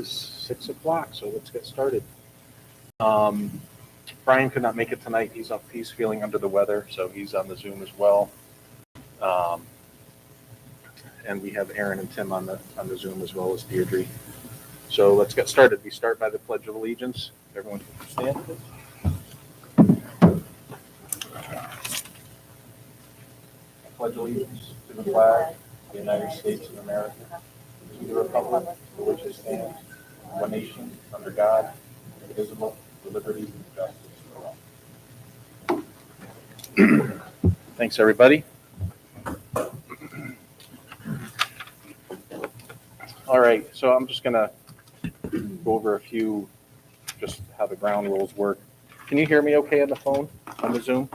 is 6 o'clock, so let's get started. Brian could not make it tonight. He's feeling under the weather, so he's on the Zoom as well. And we have Aaron and Tim on the Zoom as well as Deirdre. So let's get started. We start by the Pledge of Allegiance. Everyone can stand. I pledge allegiance to the flag of the United States of America, to the republic for which it stands, one nation, under God, indivisible, with liberty and justice for all. Thanks, everybody. All right, so I'm just going to go over a few, just how the ground rules work. Can you hear me okay on the phone, on the Zoom?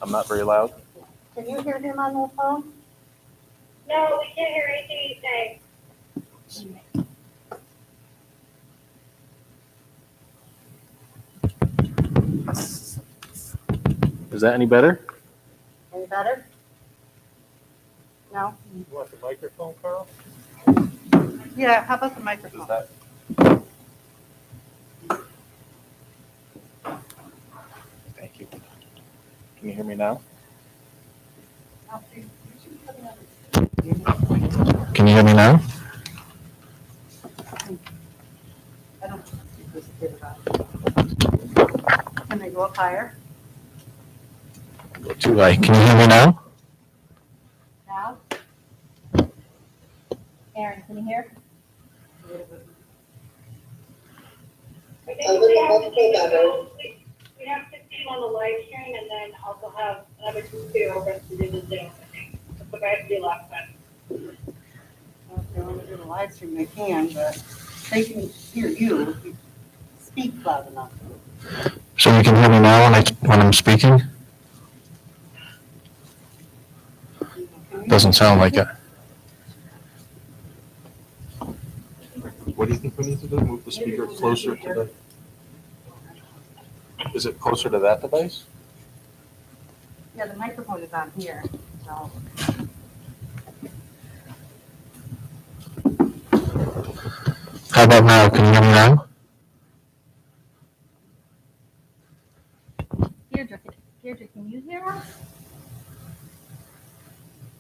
I'm not very loud. Can you hear him on the phone? No, we can't hear anything he's saying. Is that any better? Any better? No? You want the microphone, Carl? Yeah, how about the microphone? Thank you. Can you hear me now? Can you hear me now? I don't think this is good about it. Can they go up higher? Go too high. Can you hear me now? Now? Aaron, can you hear? I think we have to see him on the live stream and then also have another computer open to do the Zoom, I think. That's what I had to do last time. Well, if they want to do the live stream, they can, but they can hear you if you speak loud enough. So you can hear me now when I'm speaking? Doesn't sound like it. What do you think we need to do? Move the speaker closer to the... Is it closer to that device? Yeah, the microphone is on here, so. How about now? Can you hear me now? Deirdre, can you hear us?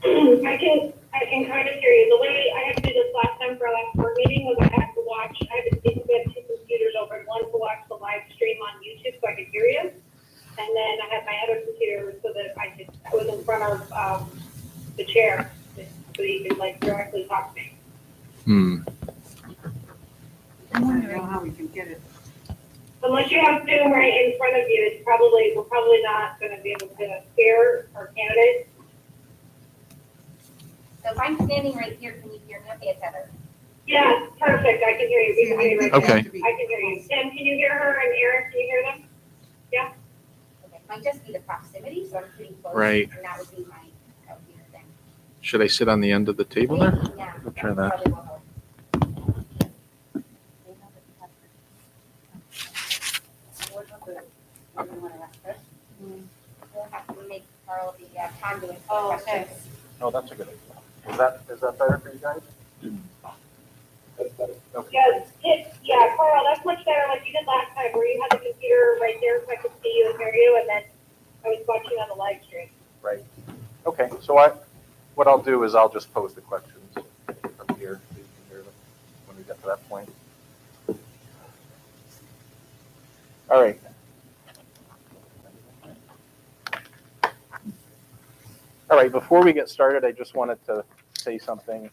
I can kind of hear you. The way I had to do this last time for our last board meeting was I had to we had 2 computers open, one to watch the live stream on YouTube so I could hear you. And then I had my other computer so that I was in front of the chair so you could like directly talk to me. I'm wondering how we can get it. Unless you have Zoom right in front of you, we're probably not going to be able to hear our candidates. So if I'm standing right here, can you hear me? Okay, it's Heather. Yeah, perfect. I can hear you. We can hear you right Okay. now. I can hear you. Tim, can you hear her? And Aaron, can you hear them? Yeah. Okay, it might just be the proximity, so I'm pretty close. Right. And that would be my thing. Should I sit on the end of the table there? Yeah. I'll try that. Probably will help. We'll have to make Carl the conduit for Oh, okay. questions. Oh, that's a good idea. Is that better for you guys? That's better. Okay. Yeah, Carl, that's much better like you did last time where you had the computer right there so I could see you and hear you, and then I was watching on the live stream. Right. Okay, so what I'll do is I'll just pose the questions from here so you can hear them when we get to that point. All right. All right, before we get started, I just wanted to say something.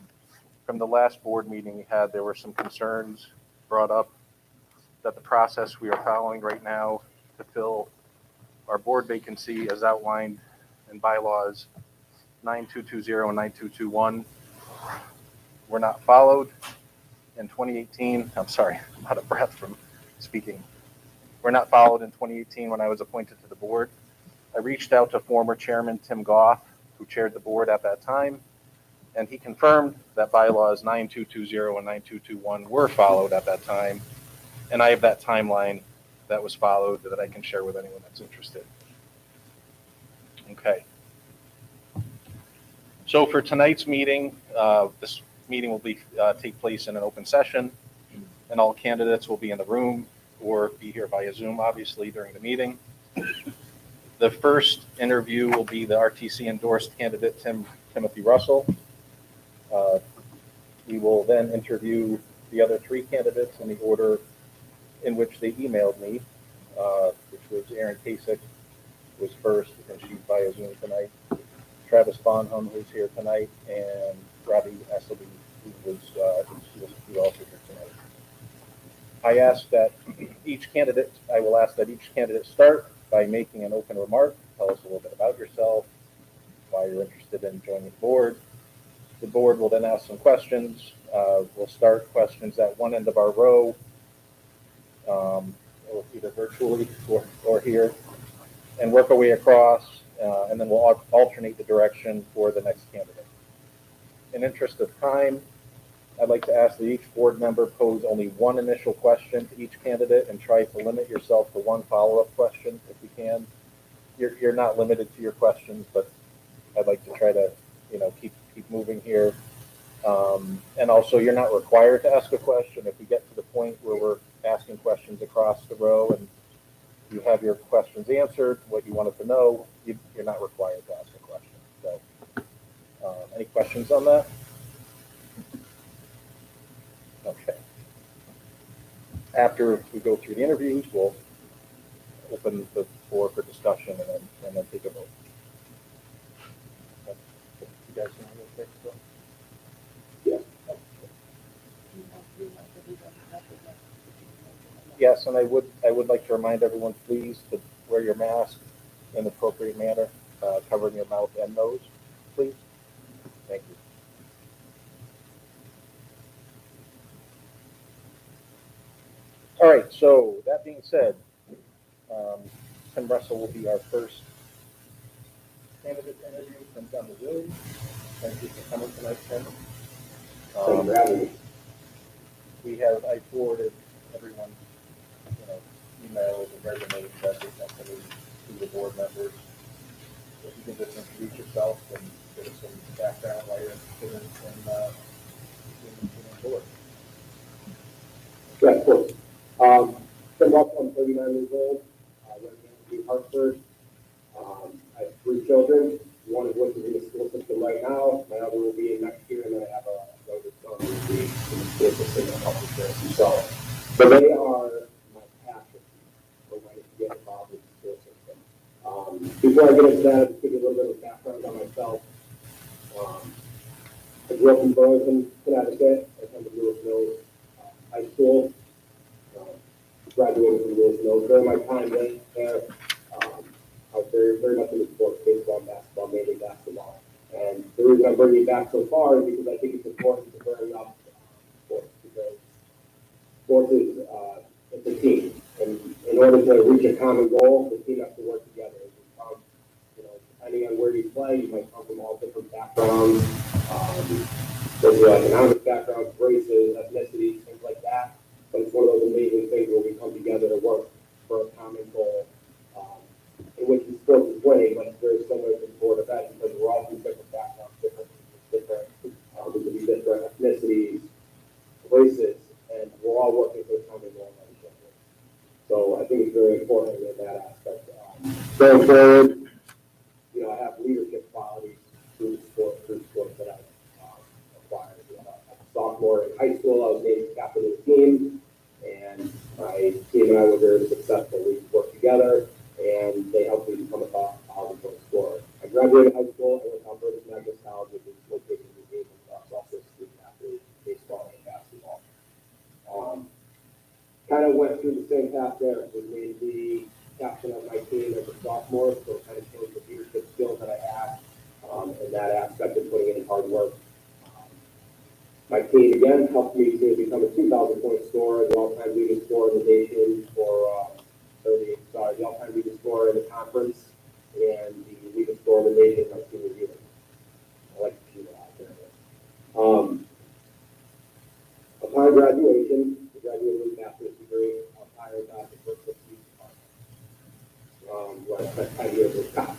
From the last board meeting we had, there were some concerns brought up that the process we are following right now to fill our board vacancy as outlined in bylaws 9220 and 9221 were not followed in 2018. I'm sorry, I'm out of breath from speaking. Were not followed in 2018 when I was appointed to the board. I reached out to former chairman Tim Goff, who chaired the board at that time, and he confirmed that bylaws 9220 and 9221 were followed at that time, and I have that timeline that was followed that I can share with anyone that's interested. Okay. So for tonight's meeting, this meeting will take place in an open session, and all candidates will be in the room or be here via Zoom, obviously, during the meeting. The first interview will be the RTC endorsed candidate, Timothy Russell. We will then interview the other three candidates in the order in which they emailed me, which was Erin Kasich was first, and she's via Zoom tonight. Travis Bonham, who's here tonight, and Robbie Esselby, who's also here tonight. I will ask that each candidate start by making an open remark. Tell us a little bit about yourself, why you're interested in joining the board. The board will then ask some questions. We'll start questions at one end of our row, either virtually or here, and work our way across, and then we'll alternate the direction for the next candidate. In interest of time, I'd like to ask that each board member pose only one initial question to each candidate and try to limit yourself to one follow-up question if you can. You're not limited to your questions, but I'd like to try to, keep moving here. And also, you're not required to ask a question. If we get to the point where we're asking questions across the row and you have your questions answered, what you wanted to know, you're not required to ask a question. So, any questions on that? Okay. After we go through the interviews, we'll open the floor for discussion and then take a vote. You guys want to go first? Still? Yeah. Yes, and I would like to remind everyone, please, to wear your mask in an appropriate manner, covering your mouth and nose, please. Thank you. All right, so that being said, Tim Russell will be our first candidate interview. Tim's on the Zoom. Thank you for coming tonight, Tim. I forwarded everyone, emails and resumes that they sent to the board members. If you can just introduce yourself and give us some background why you're interested in the board. Yeah, of course. Tim Russell, I'm 39 years old. I resident in Hartford. I have 3 children. One of which is in the school system right now. My other will be in next year, and then I have a younger son who will be in the school system in a couple of years himself. So they are my passion for when I get involved in the school system. Before I get into that, I'll just give you a little bit of background on myself. I grew up in Burlington, Connecticut. I attended Lewis Mills High School. Graduated from Lewis Mills. During my time there, I was very much into sports, baseball, basketball, mainly basketball. And the reason I'm bringing it back so far is because I think it's important to bring up sports, because sports is it's a team. And in order to reach a common goal, the team has to work together. Depending on where you play, you might come from all different backgrounds, socioeconomic backgrounds, races, ethnicities, things like that. But it's one of those amazing things where we come together to work for a common goal, in which the sport is playing, but it's very similar to the sport of that because we're all from different backgrounds, different we can be different ethnicities, races, and we're all working for a common goal. So I think it's very important in that aspect. Going forward, I have leadership qualities through the sport that I've acquired. As a sophomore in high school, I was named captain of the team, and my team and I were very successful. We worked together, and they helped me become a top 1,000-point scorer. I graduated high school and went to Alberta Magna College, which is located in the game of also student athlete, baseball and basketball. Kind of went through the same path there. Was made the captain of my team as a sophomore, so kind of showed the leadership skills that I had in that aspect of putting in hard work. My team again helped me to become a 2,000-point scorer, the all-time leading scorer in the nation the all-time leading scorer in the conference, and the leading scorer in the nation my senior year. I like to see that out there. Upon graduation, I graduated with a bachelor's degree. I was hired back the first 6 weeks where I spent 10 years with COP.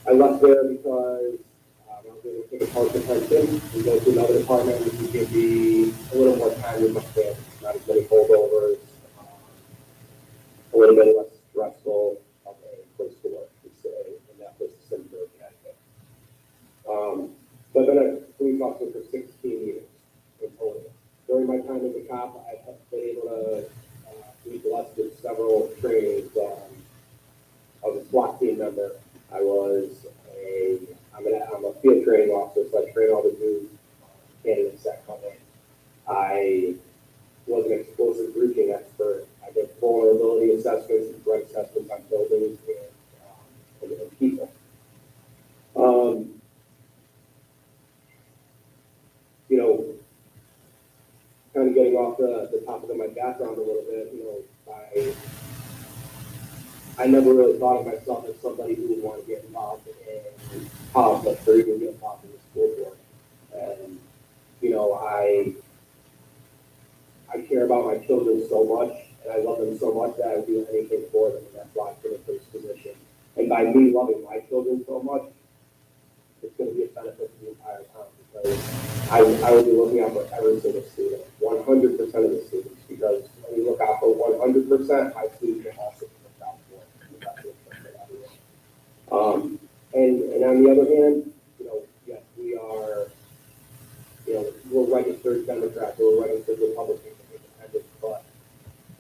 I left there because when I was take a part attention and go to another department, which would give me a little more time with my family, not as many holdovers, a little bit less stressful of a place to work, to say, and that was Simsbury, Connecticut. So I've been a police officer for 16 years in total. During my time as a cop, I've been able to be blessed with several trainings. I was a SWAT team member. I'm a field training officer, so I train all the new candidates that come in. I was an explosive breaching expert. I did vulnerability assessments and threat assessments on buildings and people. You know, kind of getting off the topic of my background a little bit, you know, I never really thought of myself as somebody who would want to get involved in politics or even get involved in the school board. And, you know, I care about my children so much, and I love them so much that I would do anything for them, and that's why I'm in this position. And by me loving my children so much, it's going to be a benefit to the entire town, because I will be looking out for every single student, 100% of the students, because when you look out for 100%, my students will also be looked out for. And on the other hand, you know, yes, we are, you know, we're registered Democrats, we're registered Republicans, independents, but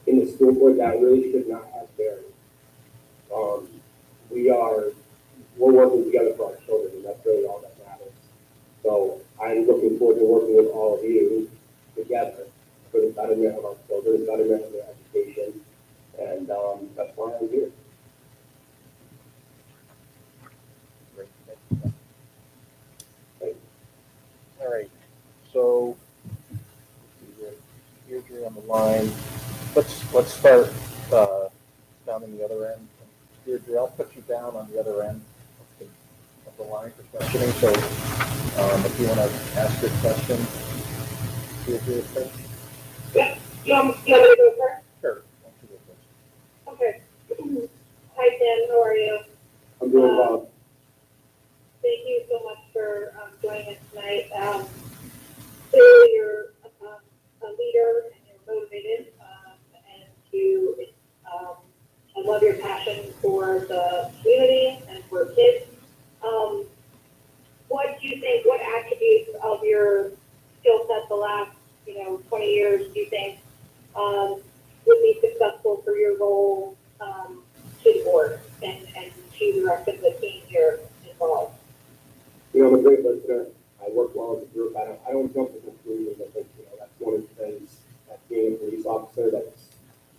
in the school board, that really should not have bearing. We're working together for our children, and that's really all that matters. So I'm looking forward to working with all of you together for the betterment of our children, the betterment of their education, and that's why I'm here. Great. All right, so Deirdre on the line. Let's start down in the other end. Deirdre, I'll put you down on the other end of the line for questioning. So if you want to ask your question, Deirdre, first. Yeah, you want me to go first? Sure. Why don't you go first? Okay. Hi, Tim, how are you? I'm doing well. Thank you so much for joining us tonight. Clearly, you're a leader and you're motivated, and I love your passion for the community and for kids. What do you think? What attributes of your skill set the last 20 years do you think would be successful for your role to the board and to the rest of the team here involved? You know, I'm a great listener. I work well as a group. I don't jump to conclusions. I think, you know, that's one of the things as being a police officer that's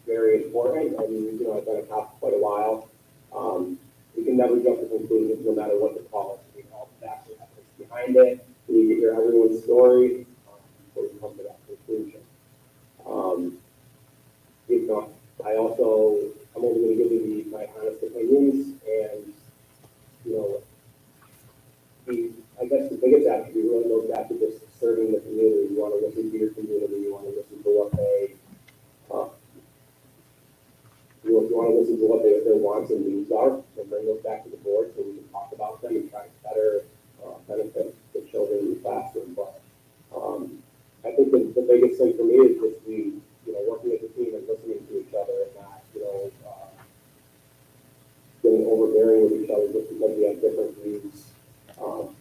very important. And, you know, I've been a cop for quite a while. We can never jump to conclusions no matter what the call is. We know all the facts and evidence behind it. We need to hear everyone's story before we come to that conclusion. You know, I'm only going to give you my honest opinions, and, you know, I guess the biggest attribute really goes back to just serving the community. You want to listen to your community. You want to listen to what you want to listen to what their wants and needs are, and bring those back to the board so we can talk about them and try to better benefit the children in the classroom. But I think the biggest thing for me is just working as a team and listening to each other, and not getting overbearing with each other just because we have different views.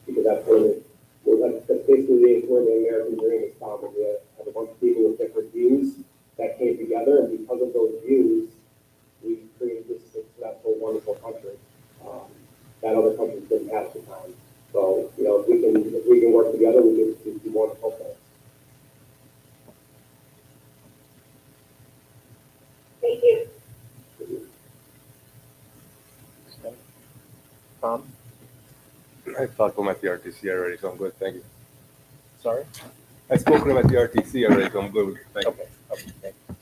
Because that's basically where the American dream is found. We have a bunch of people with different views that came together, and because of those views, we created this successful, wonderful country that other countries didn't have at the time. So, you know, if we can work together, we can do wonderful things. Thank you. Tom? I talked to him at the RTC already, so I'm good. Thank you. Sorry? I spoke to him at the RTC already, so I'm good. Thank you. Okay. Thank you.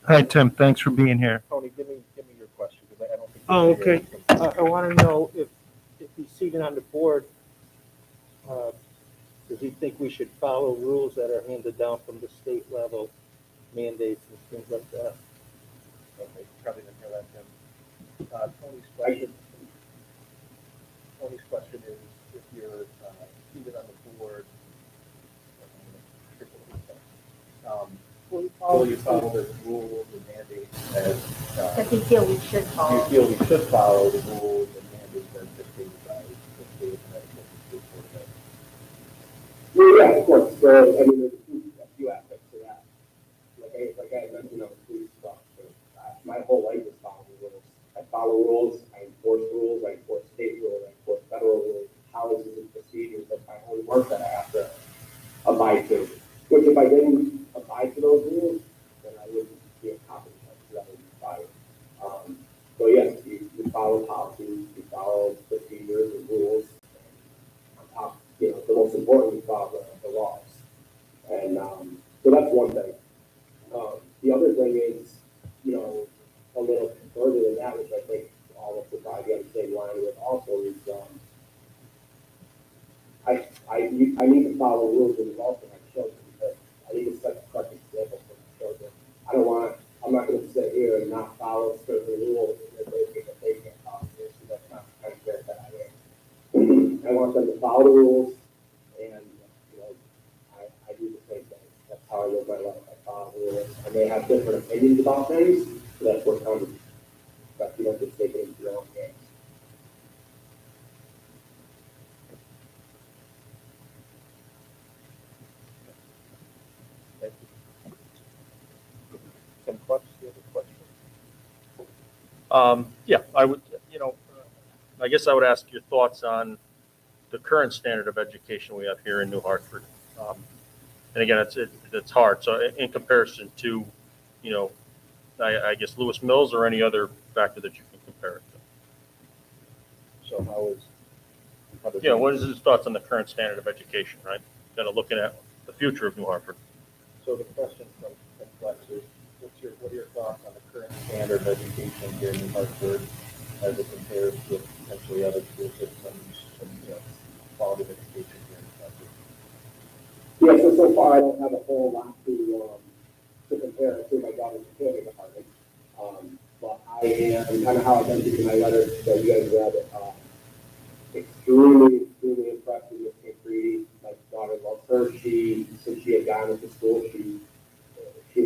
Hi, Tim. Thanks for being here. Tony, give me your question, because I don't think. Oh, you can hear okay. it from- I want to know if he's seated on the board, does he think we should follow rules that are handed down from the state level, mandates and things like that? Okay, probably didn't hear that, Tim. Tony's question is, if you're seated on the will you follow the rules and mandates as, Because we feel we should do you follow. feel we should follow the rules and mandates as dictated by the state of Connecticut and state board of ed? Yeah, of course. So, I mean, there's a few aspects to that. Like I mentioned, I'm a police officer. My whole life is following rules. I follow rules, I enforce rules, I enforce state rules, I enforce federal rules, policies and procedures of my own work that I have to abide to. Which if I didn't abide to those rules, then I wouldn't be a cop anymore, because I would be fired. So yes, you follow policies, you follow procedures and rules. On top, the most important, you follow the laws. And so that's one thing. The other thing is, a little further than that, which I think all of us would probably be on the same line with also is, I need to follow rules and laws for my children because I need to set a correct example for my children. I'm not going to sit here and not follow certain rules and they think that they can't follow this. So that's not the kind of parent that I am. I want them to follow the rules and, I do the same thing. That's how I live my life. I follow the rules. I may have different opinions about things, so that's what comes. But you don't just take it into your own hands. Thank you. Tim Clutch, do you have a question? Yeah, I would, I guess I would ask your thoughts on the current standard of education we have here in New Hartford. And again, it's hard. So in comparison to, I guess Lewis Mills or any other factor that you can compare it to. So how does? Yeah, what is his thoughts on the current standard of education, right? Kind of looking at the future of New Hartford. So the question from Flex is, what are your thoughts on the current standard of education here in New Hartford as it compares to potentially other school systems and, quality of education here in New Hartford? Yeah, so far I don't have a whole lot to compare it to my daughter's accounting department. But I am, kind of how I mentioned in my letter that you guys read, extremely impressed with Miss McCready. My daughter loves her. Since she had gotten into school, she's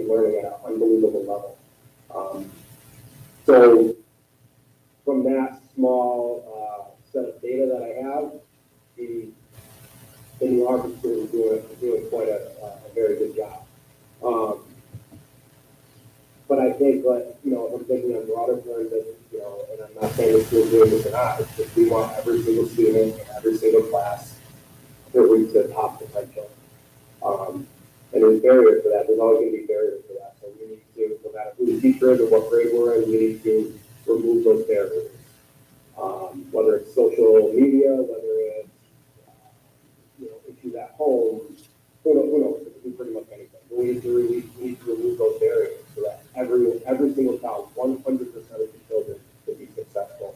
learning at an unbelievable level. So from that small set of data that I have, the New Hartford school is doing quite a very good job. But I think, I'm thinking on broader terms that, and I'm not saying the school's doing this or not, it's just we want every single student in every single class to reach their top potential. And there's barriers for that. There's always going to be barriers for that. So we need to, no matter who the teacher is or what grade we're in, we need to remove those barriers. Whether it's social media, whether it's, issues at home, who knows, it could be pretty much anything. But we need to remove those barriers so that every single child, 100% of the children will be successful.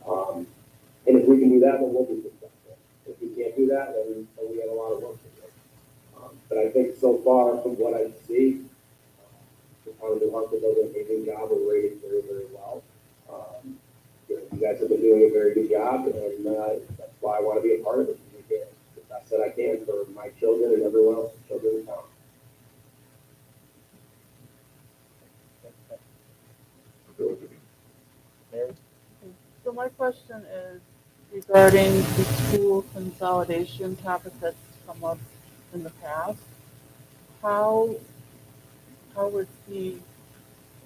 And if we can do that, then we'll be successful. If we can't do that, then we have a lot of work to do. But I think so far, from what I see, the town of New Hartford does an amazing job. We're rated very, very well. You guys have been doing a very good job, and that's why I want to be a part of it. The best that I can for my children and everyone else's children in town. Mary? So my question is regarding the school consolidation topic that's come up in the past. How would he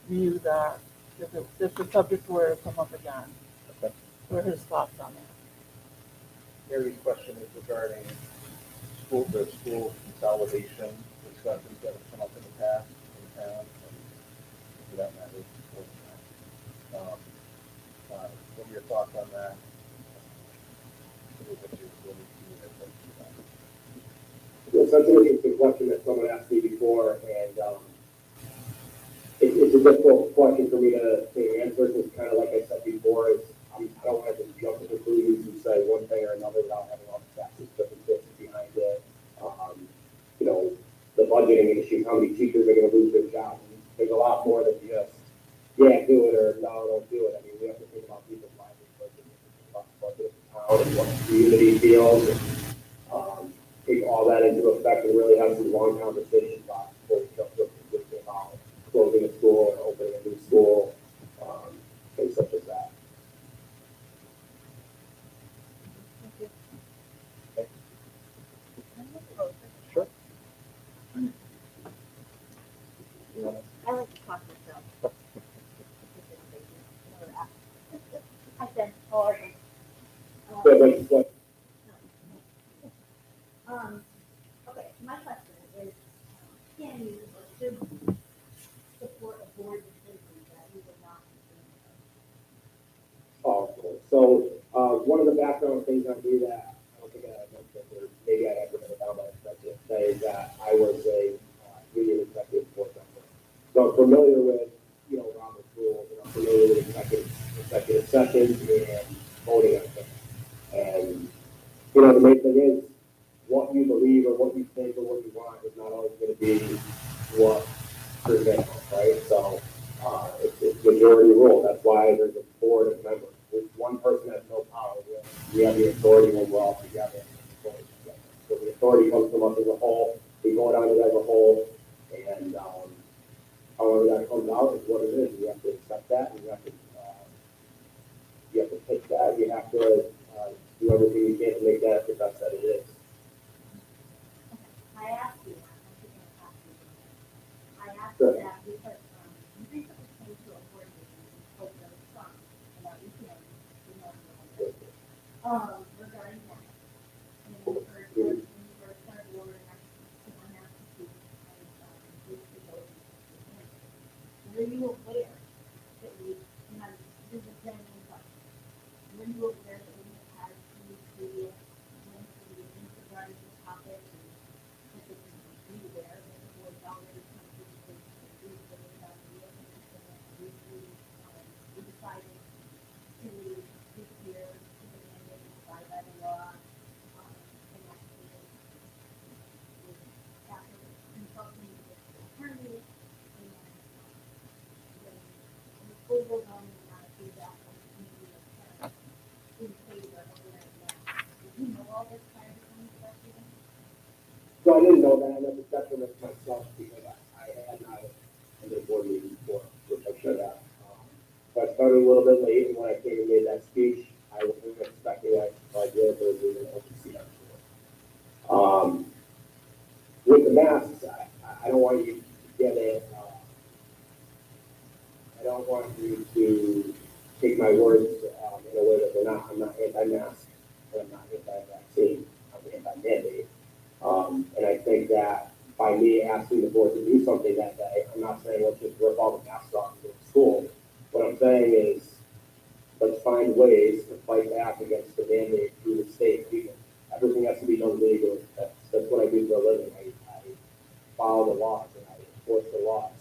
view that if the subject were to come up again? Okay. What are his thoughts on that? Mary's question is regarding the school consolidation discussions that have come up in the past in town, and for that matter, before that. What are your thoughts on that? Yes, that's an interesting question that someone asked me before, and it's a difficult question for me to answer because, kind of like I said before, I don't want to just jump to conclusions and say one thing or another without having all the facts and circumstances behind it. The budgeting issue, how many teachers are going to lose their jobs. There's a lot more than just, yeah, do it or no, don't do it. I mean, we have to think about people's livelihoods and think about the budget of the town and what the community feels and take all that into effect and really have some long conversations about before we jump to a conclusion. Don't talk yourself. I said, hard. So, but Okay, my question is, can you or should you support a board decision that you would not? awful. So, one of the background things I do that, I don't think I mentioned, or maybe I have written it down, but I should say is that I was a union executive board member. So I'm familiar with, Robert's rules, and I'm familiar with executive sessions and voting on things. And, the main thing is, what you believe or what you think or what you want is not always going to be what prevails, right? So, it's majority rule. That's why there's a board of members. If one person has no power, we have the authority when we're all together. So the authority comes from us as a whole. We vote on it as a whole, and however that comes out is what it is. You have to accept that, and you have to pick that. You have to do everything you can to make that the best that it is. I asked you, I asked Sure. you that because, you recently came to a board meeting and spoke to some, about EPA, regarding that. And you heard, when you were kind of ordering, someone asked you to, were you aware that we, this is genuine question, were you aware that we had previous, went to the meetings regarding this topic, and if it was be aware that the board already come to the conclusion that we have the information that we decided to this year to the mandate by the law, and actually, after consulting with the attorney, and the overwhelming amount of feedback from the community of parents in favor of letting that. Did you know all this prior to coming to that meeting? So I didn't know that, and that's a detriment to myself because I had not attended a board meeting before, which I should have. So I started a little bit late, and when I came and made that speech, I wasn't expecting that I did, but it was an open seat. With the masks, I don't want you to get it, I don't want you to take my words in a way that they're not. I'm not anti-mask, and I'm not anti-vaccine, I'm anti-mandate. And I think that by me asking the board to do something that day, I'm not saying let's just rip all the masks off and go to school. What I'm saying is let's find ways to fight back against the mandate through the state. Everything has to be done legally. That's what I do for a living. I follow the laws and I enforce the laws.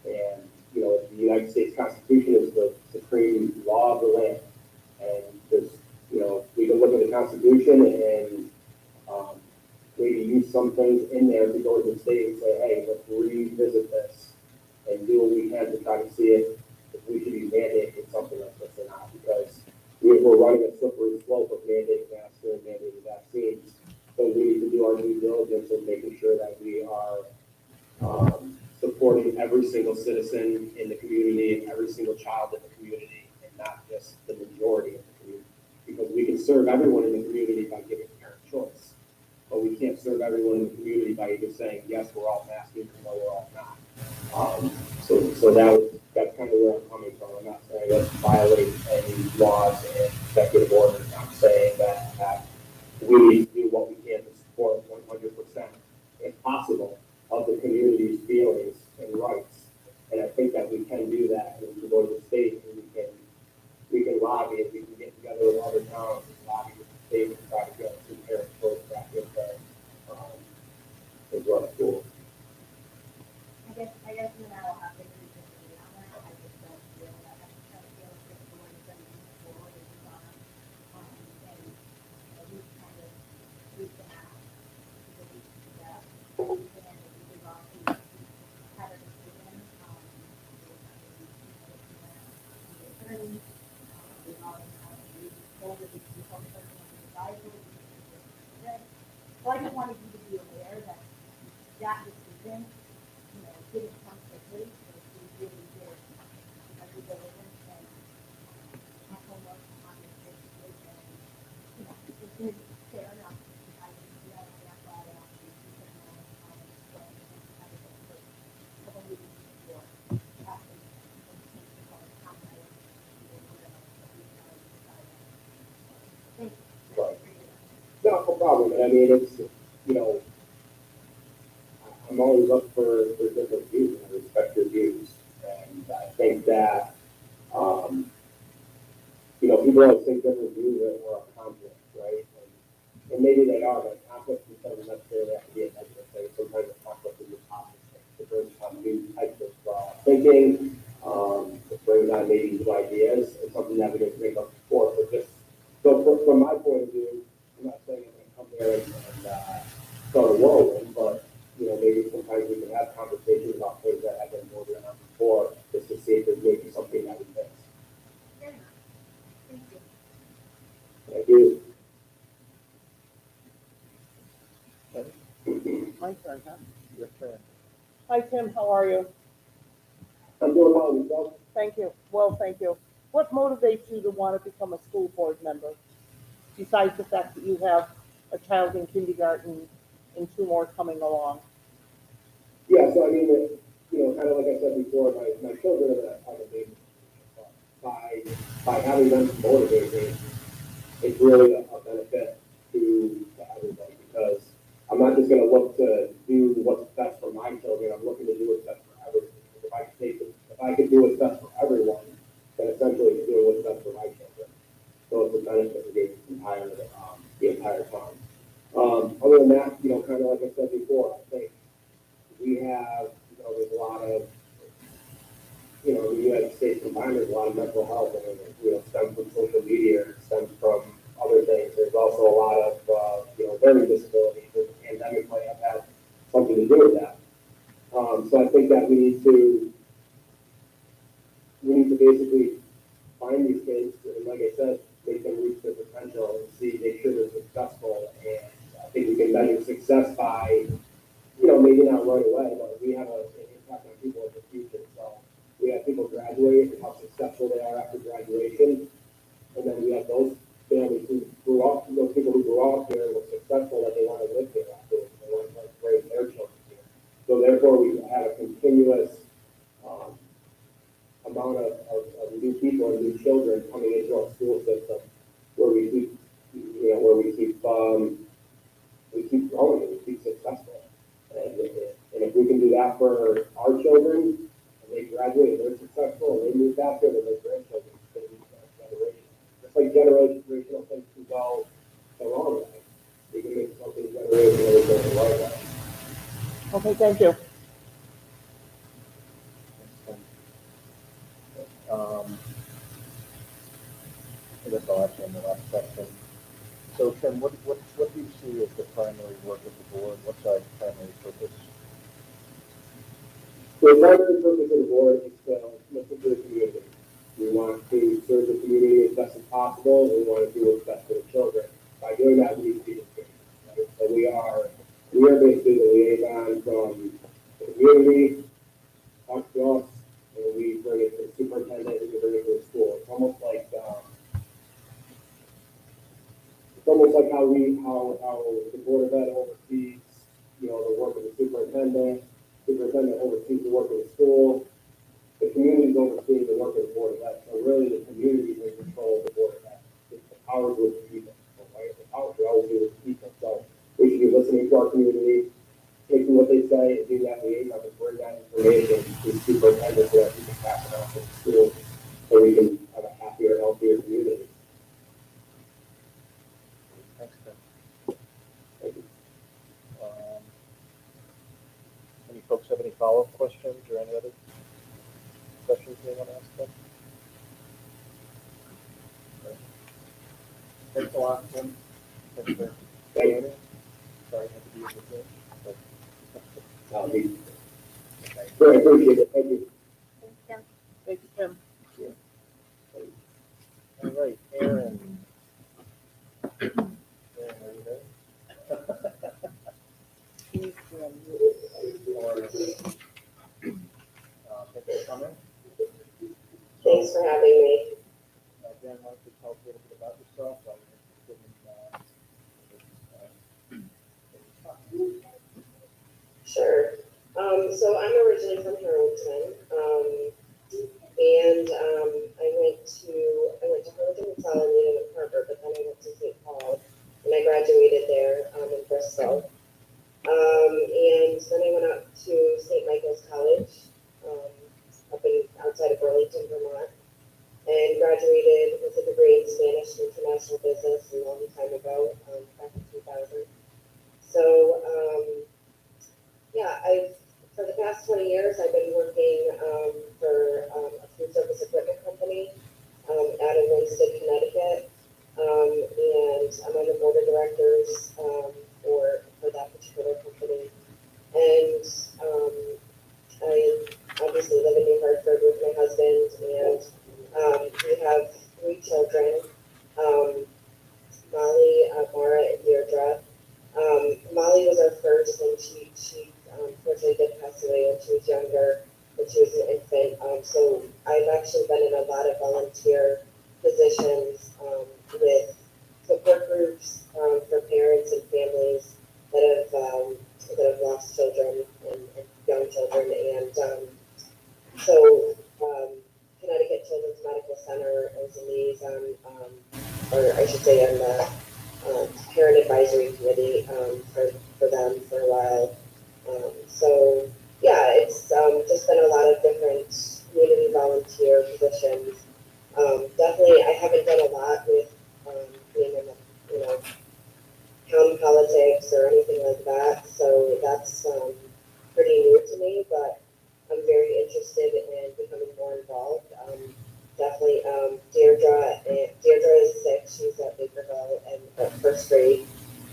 And, the United States Constitution is the supreme law of the land. And there's, we can look at the Constitution and maybe use some things in there to go to the state and say, hey, let's revisit this and do what we can to try to see if we should be mandating something like this or not. Because we're running a slippery slope of mandating masks and mandating vaccines. So we need to do our due diligence in making sure that we are supporting every single citizen in the community and every single child in the community and not just the majority of the community. Because we can serve everyone in the community by giving parent choice. But we can't serve everyone in the community by either saying, yes, we're all masking, or no, we're all not. So that's kind of where I'm coming from. I'm not saying let's violate any laws and executive orders. I'm saying that we need to do what we can to support 100%, if possible, of the community's feelings and rights. And I think that we can do that. And we can go to the state and we can lobby it. We can get together with other towns and lobby with the state and try to get some parents votes back in there as well as schools. I guess you and I will have to agree on that. I just don't feel that. I just don't feel like this board is going to move forward and move on. And, we kind of reach them out to the week to that. And we move on to have a decision, attorney, we all have to be told that we told the person on the advisory. So I just wanted you to be aware that that decision, didn't come quickly, but we really did, we diligence and my homework on this situation. It is fair enough. I didn't see that, that's why I asked you to put my comments, but I had to put a couple meetings before. No problem, and I mean, it's, you know, I'm always up for different views, and I respect your views, and I think that, you know, people always think different views are a conflict, right? And maybe they are, but conflict doesn't necessarily have to be a negative thing. Sometimes a conflict is a positive thing. It brings on new types of thinking. It brings on maybe new ideas. It's something that we didn't think of before. But just so from my point of view, I'm not saying I'm going to come there and start a whirlwind, but you know, maybe sometimes we can have conversations about things that have been voted on before, just to see if there's maybe something that we fix. Fair enough. Thank you. Thank you. My turn, huh? Your turn. Hi, Tim, how are you? I'm doing well, yourself? Thank you. Well, thank you. What motivates you to want to become a school board member? Besides the fact that you have a child in kindergarten and two more coming along. Yeah, so I mean, you know, kind of like I said before, my children are the big, by having them motivate me, it's really a benefit to everybody, because I'm not just gonna look to do what's best for my children, I'm looking to do what's best for everyone. If I could do what's best for everyone, then essentially it's doing what's best for my children. So it's a benefit to the entire time. Other than that, you know, kind of like I said before, I think we have, you know, there's a lot of, you know, the United States combined, there's a lot of mental health, and it, you know, stems from social media, it stems from other things. There's also a lot of, you know, learning disabilities, and the pandemic might have had something to do with that. So I think that we need to basically find these kids, and like I said, make them reach their potential and make sure they're successful. And I think we can measure success by, you know, maybe not right away, but we have an impact on people in the future. So we have people graduate and how successful they are after graduation. And then we have those families who grew up, those people who grew up here and were successful, that they want to live here after, they want to raise their children here. So therefore, we have a continuous amount of new people and new children coming into our school system, where we keep, you know, we keep growing and we keep successful. And if we can do that for our children, and they graduate and they're successful, and they move back there, then their grandchildren can be generational. Just like generational things can go the wrong way, we can make something generational go the right way. Okay, thank you. I guess I'll ask you on the last question. So Tim, what do you see as the primary work of the board? What's our primary purpose? The primary purpose of the board is to listen to the community. We want to serve the community as best as possible, and we want to do what's best for the children. By doing that, we need to be engaged, right? So we are basically the liaison from the community, talk to us, and we bring it to the superintendent, and we bring it to the school. It's almost like how the Board of Ed oversees, you know, the work of the superintendent oversees the work of the school, the community is overseeing the work of the Board of Ed. So really, the community is in control of the Board of Ed. It's the power with the people, right? The power should always be with the people. So we should be listening to our community, taking what they say, and do that liaison to bring that information to the superintendent so that we can pass it on to the school, so we can have a happier, healthier community. Thanks, Tim. Thank you. Any folks have any follow-up questions or any other questions they want to ask them? Thanks a lot, Tim. Thanks for joining. Sorry I had to be with you. Very appreciate it. Thank you. Thanks, Tim. Thank you, Tim. All right, Aaron. Aaron, are you there? Please, Tim. Thanks for coming. Thanks for having me. Dan, why don't you tell us a little bit about yourself? Why you're interested in Sure. So I'm originally from Harlington, and I went to Harlington and Hartford, but then I went to St. Paul, and I graduated there. managed international business a long time ago, back in 2000. So, yeah, for the past 20 years, I've been working for a food service equipment company out in Winston, Connecticut. And I'm on the board of directors for that particular company. And I obviously live in New Hartford with my husband, and we have 3 children, Molly, Mara, and Deirdre. Molly was our first, and she unfortunately did pass away when she was younger, when she was an infant. So I've actually been in a lot of volunteer positions with support groups for parents and families that have lost children and young children. And so Connecticut Children's Medical Center is a liaison, or I should say, on the parent advisory committee for them for a while. So yeah, it's just been a lot of different community volunteer positions. Definitely, I haven't done a lot with being in the, town politics or anything like that. So that's pretty new to me, but I'm very interested in becoming more involved. Definitely, Deirdre is 6. She's at Bakerville and first grade,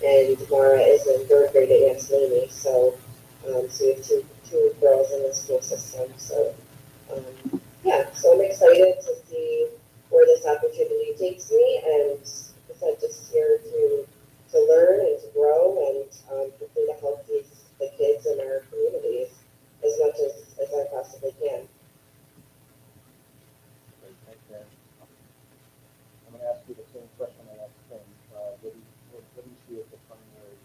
and Mara is in 3rd grade at Anslini. So, so we have two girls in the school system. So, yeah, so I'm excited to see where this opportunity takes me, and I said, just here to learn and to grow and hopefully to help the kids in our communities as much as I possibly can. Great, thanks, Aaron. I'm gonna ask you the same question I asked Tim. What do you see as the primary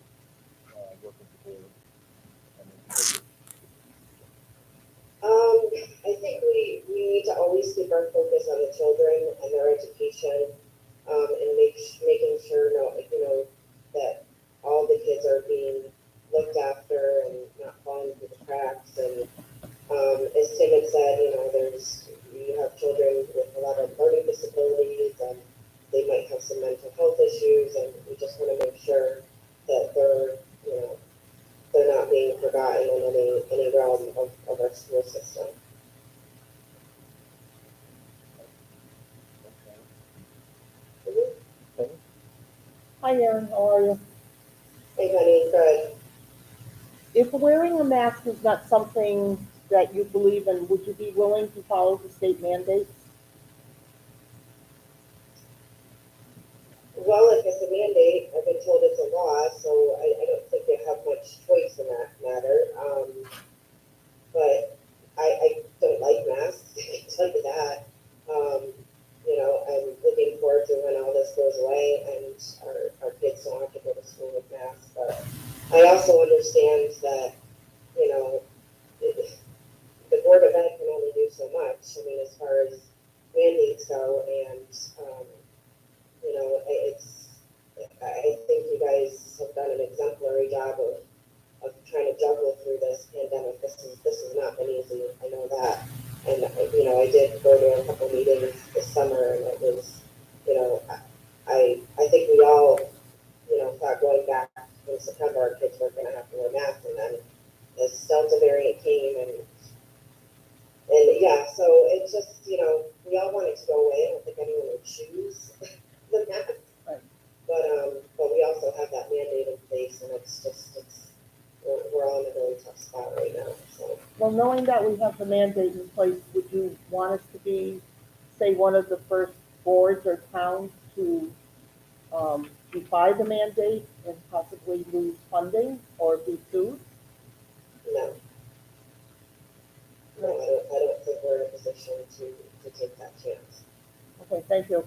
work of the board? I think we need to always keep our focus on the children and their education, and making sure that all the kids are being looked after and not falling through the cracks. And as Tim had said, you have children with a lot of learning disabilities, and they might have some mental health issues, and we just want to make sure that they're not being forgotten in any realm of our school system. Hi, Erin, how are you? Hey, honey, good. If wearing a mask is not something that you believe in, would you be willing to follow the state mandates? Well, if it's a mandate, I've been told it's a law, so I don't think they have much choice in that matter. But I don't like masks, I can tell you that. I'm looking forward to when all this goes away and our kids don't have to go to school with masks. But I also understand that, the Board of Ed can only do so much. I mean, as far as mandates go, and I think you guys have done an exemplary job of trying to juggle through this pandemic. This has not been easy. I know that. And, I did go to a couple meetings this summer, and it was, I think we all, thought going back in September, our kids weren't going to have to wear masks, and then this Delta variant came, and yeah, so it's just, we all want it to go away. I don't think anyone would choose the mask. Right. But we also have that mandate in place, and we're all in a really tough spot right now, so. Well, knowing that we have the mandate in place, would you want us to be, say, one of the first boards or towns to defy the mandate and possibly lose funding or be sued? No. No, I don't think we're in a position to take that chance. Okay, thank you.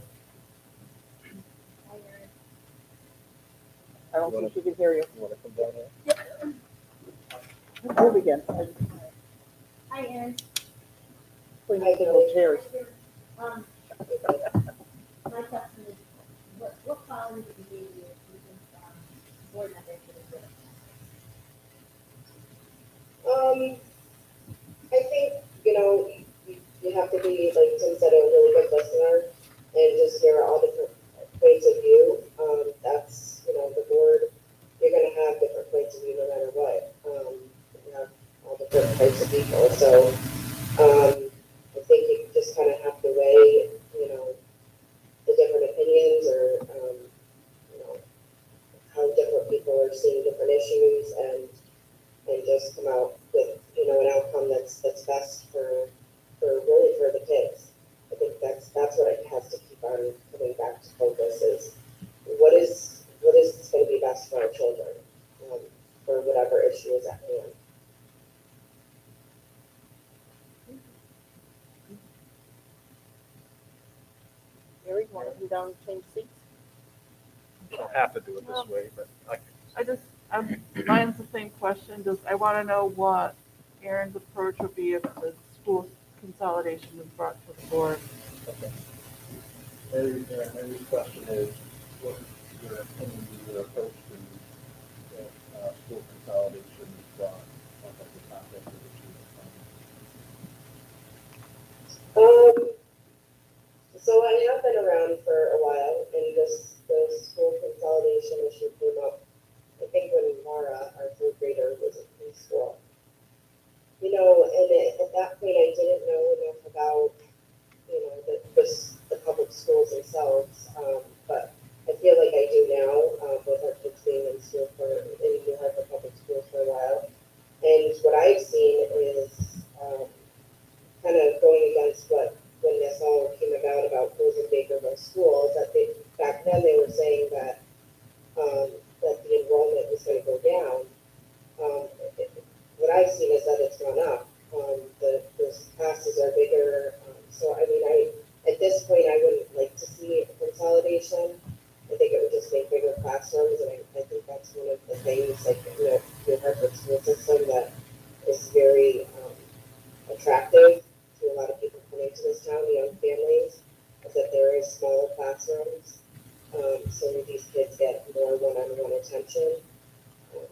I don't think she can hear you. You wanna come down here? Move again. Hi, Erin. Please, little chairs. My question is, what quality of behavior do you think board members should exhibit? I think, you have to be, like Tim said, a really good listener and just hear all different people. So, I think you just kind of have to weigh, you know, the different opinions or, you know, how different people are seeing different issues and just come out with, you know, an outcome that's best for really for the kids. I think that's what it has to keep on coming back to focus is what is going to be best for our children, for whatever issue is at hand. Mary, you want to come down and change seats? You don't have to do it this way, but Mine's the same question, just, I want to know what Aaron's approach would be if the school consolidation is brought to the board. Okay. Mary's question is, what is your opinion, your approach to school consolidation brought up at the topic of So I have been around for a while, and the school consolidation issue came up, I think when Laura, our third grader, was in preschool. You know, and at that point, I didn't know enough about, you know, the public schools themselves, but I feel like I do now, with our kids being in school in New Hartford public schools for a while. And what I've seen is kind of going against when this all came about closing Bakerville schools, that back then they were saying that that the enrollment was going to go down. What I've seen is that it's gone up. The classes are bigger. So I mean, at this point, I wouldn't like to see a consolidation. I think it would just make bigger classrooms, and I think that's one of the things, like, you know, the Hartford school system that is very attractive to a lot of people coming to this town, young families, is that there is smaller classrooms, so these kids get more one-on-one attention.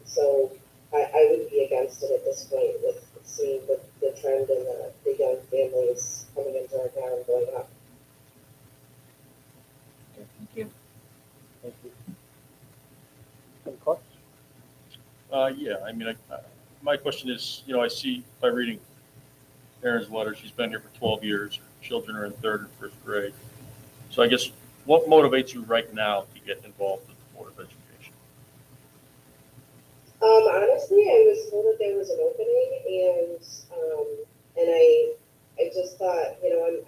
So I would be against it at this point with seeing the trend in the young families coming into our town and going up. Thank you. Thank you. Any questions? Yeah, I mean, my question is, you know, I see by reading Aaron's letter, she's been here for 12 years. Her children are in 3rd and 1st grade. So I guess what motivates you right now to get involved with the Board of Education? Honestly, I was told that there was an opening, and I just thought, you know,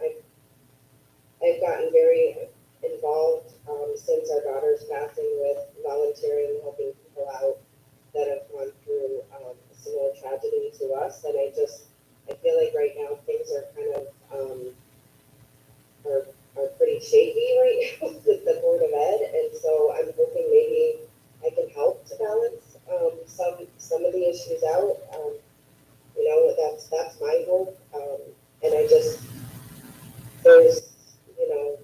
I've gotten very involved since our daughter's passing with volunteering, helping people out that have gone through a similar tragedy to us, and I feel like right now things are kind of are pretty shaky right now with the Board of Ed, and so I'm hoping maybe I can help to balance some of the issues out. You know, that's my hope, and there's, you know,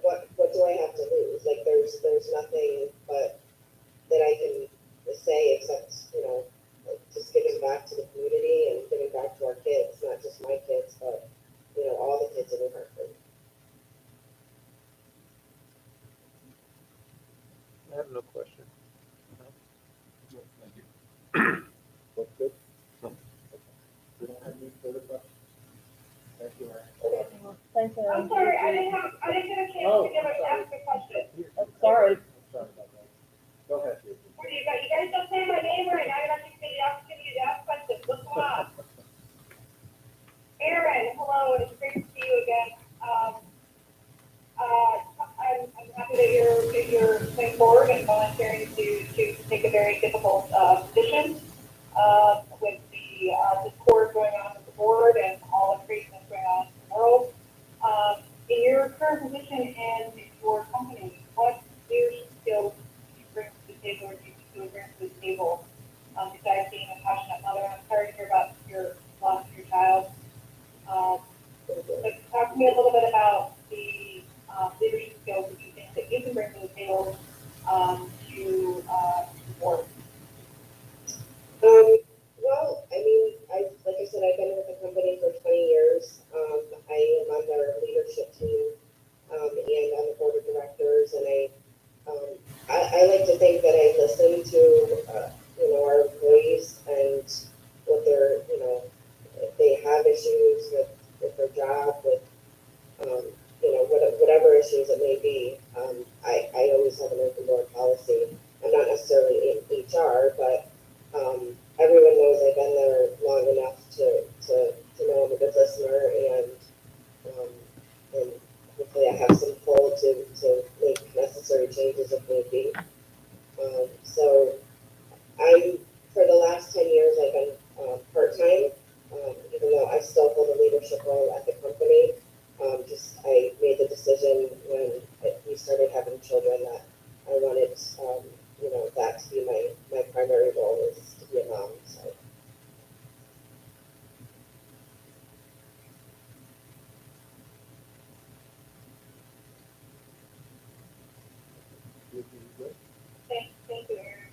what do I have to lose? Like there's nothing but that I can say except, you know, like just giving back to the community and giving back to our kids, not just my kids, but, you know, all the kids in New Hartford. I have no question. Thank you. Looks good? No. We don't have any further questions. Thank you, Aaron. Thanks, Aaron. I'm sorry, I didn't get a chance to ask a question. I'm sorry. Sorry about that. Go ahead, Jason. What do you guys don't say my name right now, you're not giving me the opportunity to ask questions, what's going on? Aaron, hello, it's great to see you again. I'm happy that you're coming forward and volunteering to take a very difficult position with the discord going on with the board and all the craziness going on in the world. In your current position and your company, what leadership skills do you bring to the table, or do you bring to the table besides being a passionate mother? I'm sorry to hear about your loss of your child. But talk to me a little bit about the leadership skills that you think that you can bring to the table to the board. Well, I mean, like I said, I've been with the company for 20 years. I am on their leadership team and on the board of directors, and I like to think that I listen to you know, our employees and what they're be. I always have an open door policy. I'm not necessarily in HR, but everyone knows I've been there long enough to know I'm a good listener, and hopefully I have some pull to make necessary changes if need be. So for the last 10 years, I've been part-time, even though I still hold a leadership role at the company. I made the decision when we started having children that I wanted, that to be my primary role is to be a mom. So. Thank you, Erin.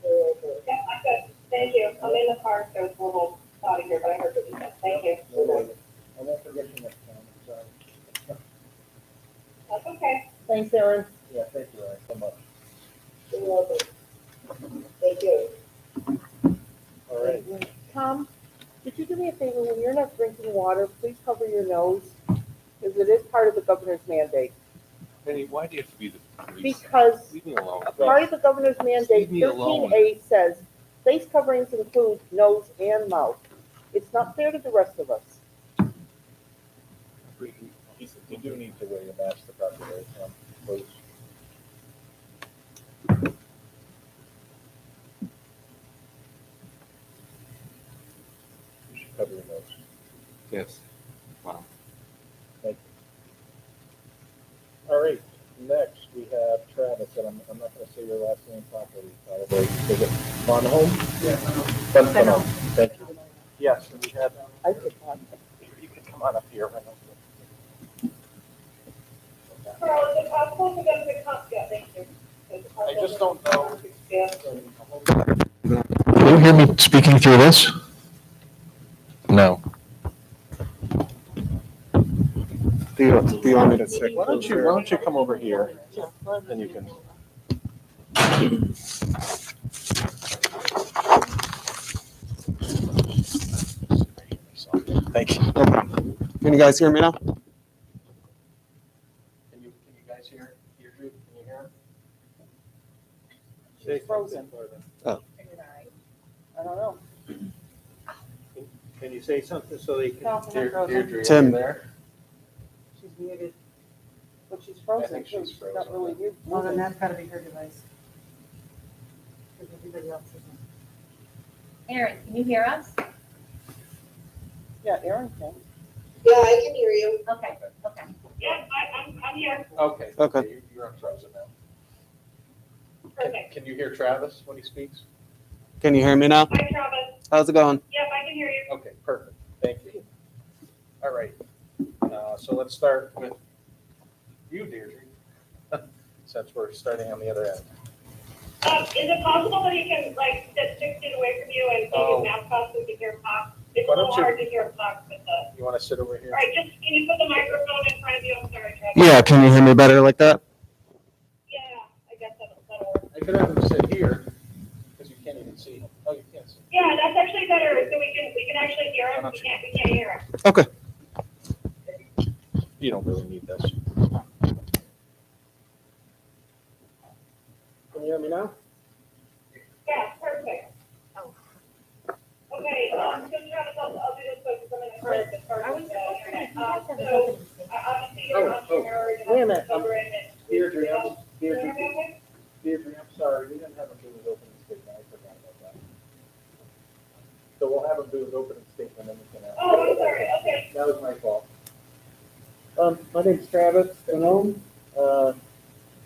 You're welcome. Yeah, I'm good. Thank you. I'm in the car, so it's a little cloudy here, but I heard what you said. Thank you. No worries. I won't forget you next time, I'm sorry. That's okay. Thanks, Erin. Yeah, thank you, Aaron, so much. You're welcome. Thank you. All right. Tom, could you do me a favor, when you're not drinking water, please cover your nose, because it is part of the governor's mandate. Penny, why do you have to be the police? Because Leave me alone. a part of the governor's mandate, Leave me alone. 13A says, face coverings include nose and mouth. It's not fair to the rest of us. You do need to wear your mask the proper way, Tom, please. You should cover your nose. Yes. Wow. Thank you. All right, next we have Travis, and I'm not gonna say your last name properly, probably. Is it Bonhomme? Yeah. Bonhomme. Thank you. Yes, and we have, I could not. you can come on up here. Right now. Carl, is it possible for them to come? Yeah, thank you. I just don't know. Yeah. Can you hear me speaking through this? No. Do you want me to stick? Why don't you come over here? Then you can. Thank you. Can you guys hear me now? Can you guys hear Deirdre? Can you hear him? She's frozen. Oh. I don't know. Can you say something so they can? Deirdre, Tim. are you there? She's muted. But she's I frozen, think too. she's She's not frozen. really muted. Well, then that's gotta be her device. Because everybody else isn't. Erin, can you hear us? Yeah, Erin can. Yeah, I can hear you. Okay, okay. Yeah, I'm here. Okay. Okay. You're on frozen now. Perfect. Can you hear Travis when he speaks? Can you hear me now? Hi, Travis. How's it going? Yep, I can hear you. Okay, perfect. Thank you. All right. So let's start with you, Deirdre, since we're starting on the other end. Is it possible that he can sit 6 feet away from you and take his mask off so we can hear him talk? It's a Why don't little you- hard to hear him talk with the. You want to sit over here? All right, just can you put the microphone in front of you? I'm sorry, Travis. Yeah, can you hear me better like that? Yeah, I guess that'll work. I could have him sit here because you can't even see him. Oh, you can't see. Yeah, that's actually better. So we can actually hear him. We can't hear him. Okay. You don't really need this. Can you hear me now? Yeah, perfect. Okay, so Travis, I'll do this quick because I'm in the car as far as the internet. So obviously you're an entrepreneur. You Wait a have minute, to cover it. Deirdre, Can you hear me okay? Deirdre, I'm sorry, we didn't have him do his opening statement, I forgot about that. So we'll have him do his opening statement and we can. Oh, I'm sorry. Okay. That was my fault. My name's Travis Bonhomme.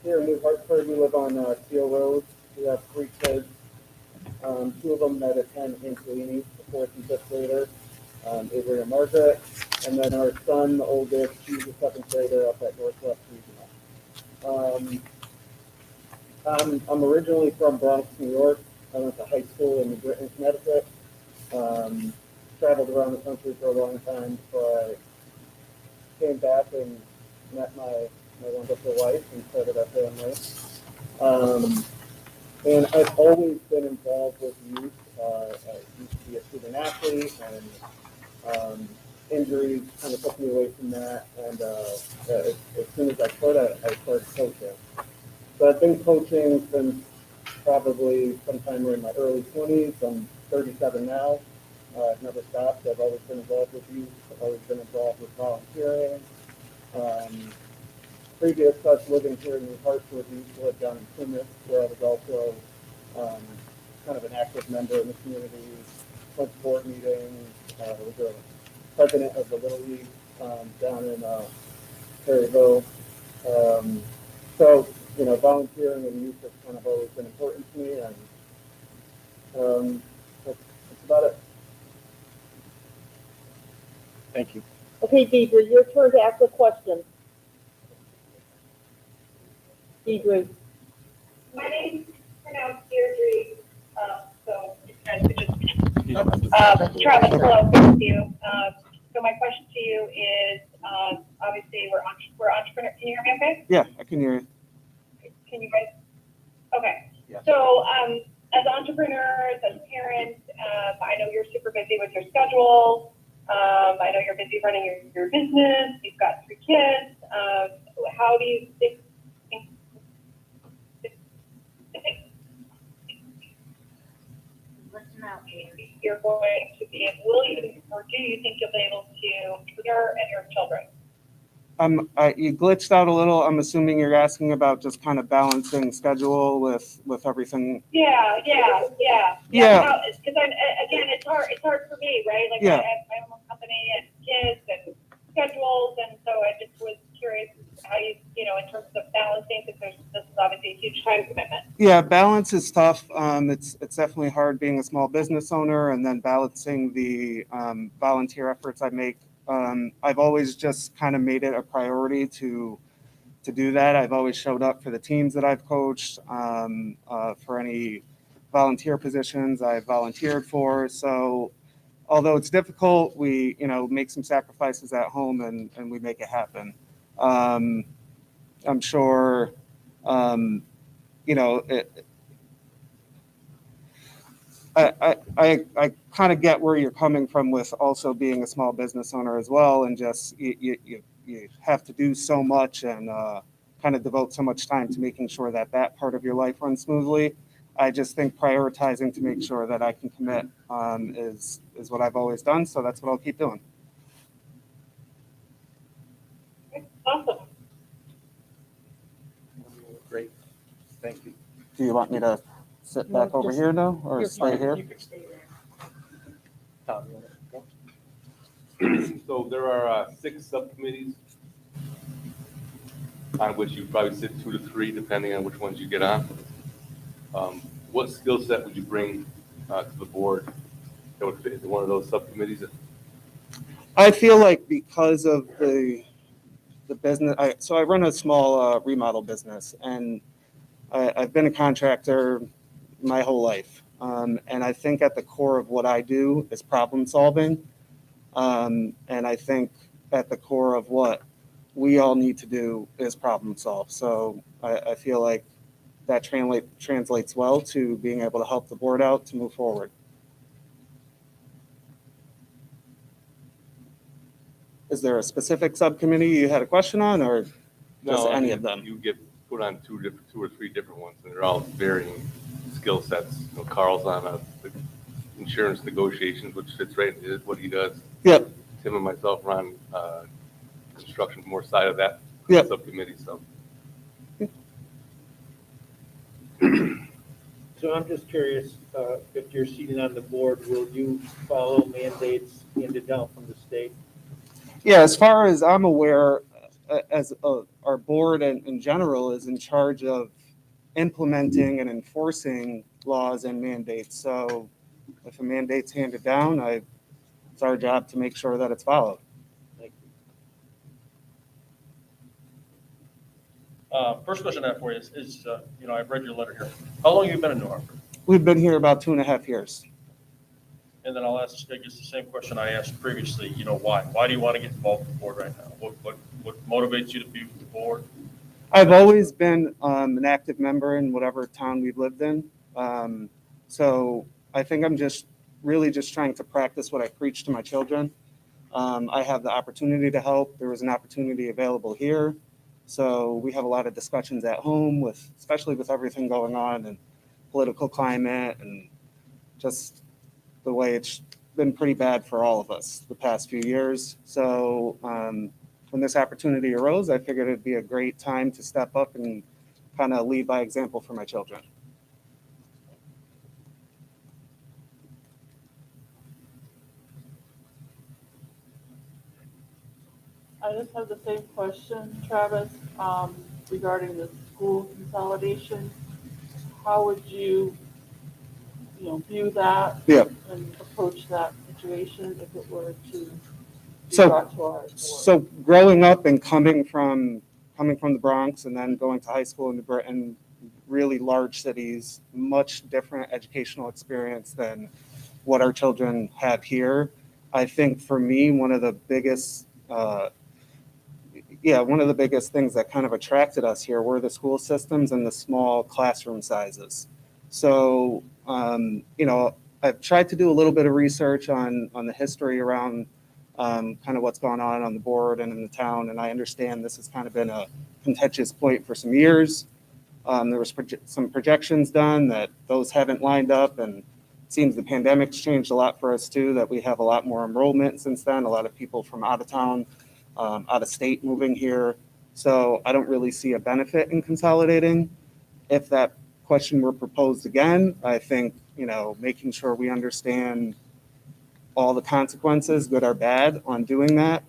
Here in New Hartford, we live on Steel Road. We have 3 kids. 2 of them that attend Angelini, the 4th and 5th grader, Avery and Margaret. And then our son, the oldest, he's a 7th grader up at Northwest Regional. I'm originally from Bronx, New York. I went to high school in New Britain, Connecticut. Traveled around the country for a long time before I came back and met my wonderful wife and started our family. And I've always been involved with youth. I used to be a student athlete, and injuries kind of took me away from that, and as soon as I could, I started coaching. So I've been coaching since probably sometime in my early 20s. I'm 37 now. I've never stopped. I've always been involved with youth. I've always been involved with volunteering. Previous to us living here in New Hartford, we used to live down in Plymouth, where I was also kind of an active member in the community, went to board meetings, was the president of the Little League down in Perryville. So, you know, volunteering and youth has kind of always been important to me, and that's about it. Thank you. Okay, Deidre, your turn to ask a question. Deidre. My name's pronounced Deirdre, so you guys could just, Travis, hello, thank you. So my question to you is, obviously we're entrepreneurs, can you hear me okay? Yeah, I can hear you. Can you guys? Okay. Yeah. So, as entrepreneurs, as parents, I know you're super busy with your schedule. I know you're busy running your business. You've got 3 kids. How do you think you're going to be, will you, or do you think you'll be able to, your and your children? You glitched out a little. I'm assuming you're asking about just kind of balancing schedule with everything. Yeah. Yeah. Because again, it's hard for me, right? Like Yeah. I have my own company and kids and schedules, and so I just was curious how you know, in terms of balancing, because this is obviously a huge time commitment. Yeah, balance is tough. It's definitely hard being a small business owner and then balancing the volunteer efforts I make. I've always just kind of made it a priority to do that. I've always showed up for the teams that I've coached, for any volunteer positions I've volunteered for. So although it's difficult, we, you know, make some sacrifices at home and we make it happen. I'm sure, you know, I kind of get where you're coming from with also being a small business owner as well, and just you have to do so much and kind of devote so much time to making sure that that part of your life runs smoothly. I just think prioritizing to make sure that I can commit is what I've always done, so that's what I'll keep doing. Awesome. Great. Thank you. Do you want me to sit No, back over just- here now or you're stay fine. here? You can stay there. Tom, you want to go? So there are 6 subcommittees on which you probably sit 2 to 3, depending on which ones you get on. What skill set would you bring to the board that would fit into one of those subcommittees? I feel like because of the business, so I run a small remodel business, and I've been a contractor my whole life. And I think at the core of what I do is problem solving. And I think at the core of what we all need to do is problem solve. So I feel like that translates well to being able to help the board out to move forward. Is there a specific subcommittee you had a question on, or just any of them? You get put on 2 or 3 different ones, and they're all varying skill sets. You know, Carl's on the insurance negotiations, which fits right into what he does. Yep. Tim and myself are on construction, more side of that Yep. subcommittee. So So I'm just curious, if you're seated on the board, will you follow mandates handed down from the state? Yeah, as far as I'm aware, our board in general is in charge of implementing and enforcing laws and mandates. So if a mandate's handed down, it's our job to make sure that it's followed. Thank you. First question I have for you is you know, I've read your letter here. How long have you been in New Hartford? We've been here about 2.5 years. And then I'll ask, I guess, the same question I asked previously, you know, why? Why do you want to get involved with the board right now? What motivates you to be with the board? I've always been an active member in whatever town we've lived in. So I think I'm just really just trying to practice what I preach to my children. I have the opportunity to help. There was an opportunity available here. So we have a lot of discussions at home with, especially with everything going on and political climate and just the way it's been pretty bad for all of us the past few years. So when this opportunity arose, I figured it'd be a great time to step up and kind of lead by example for my children. I just have the same question, Travis, regarding the school consolidation. How would you view that? Yeah. And approach that situation if it were to be So- brought to our board? So growing up and coming from the Bronx and then going to high school in really large cities, much different educational experience than what our children have here. I think for me, one of the biggest things that kind of attracted us here were the school systems and the small classroom sizes. So, I've tried to do a little bit of research on the history around kind of what's going on the board and in the town, and I understand this has kind of been a contentious point for some years. There was some projections done that those haven't lined up, and it seems the pandemic's changed a lot for us too, that we have a lot more enrollment since then, a lot of people from out of town, out of state moving here. So I don't really see a benefit in consolidating. If that question were proposed again, I think, making sure we understand all the consequences, good or bad, on doing that.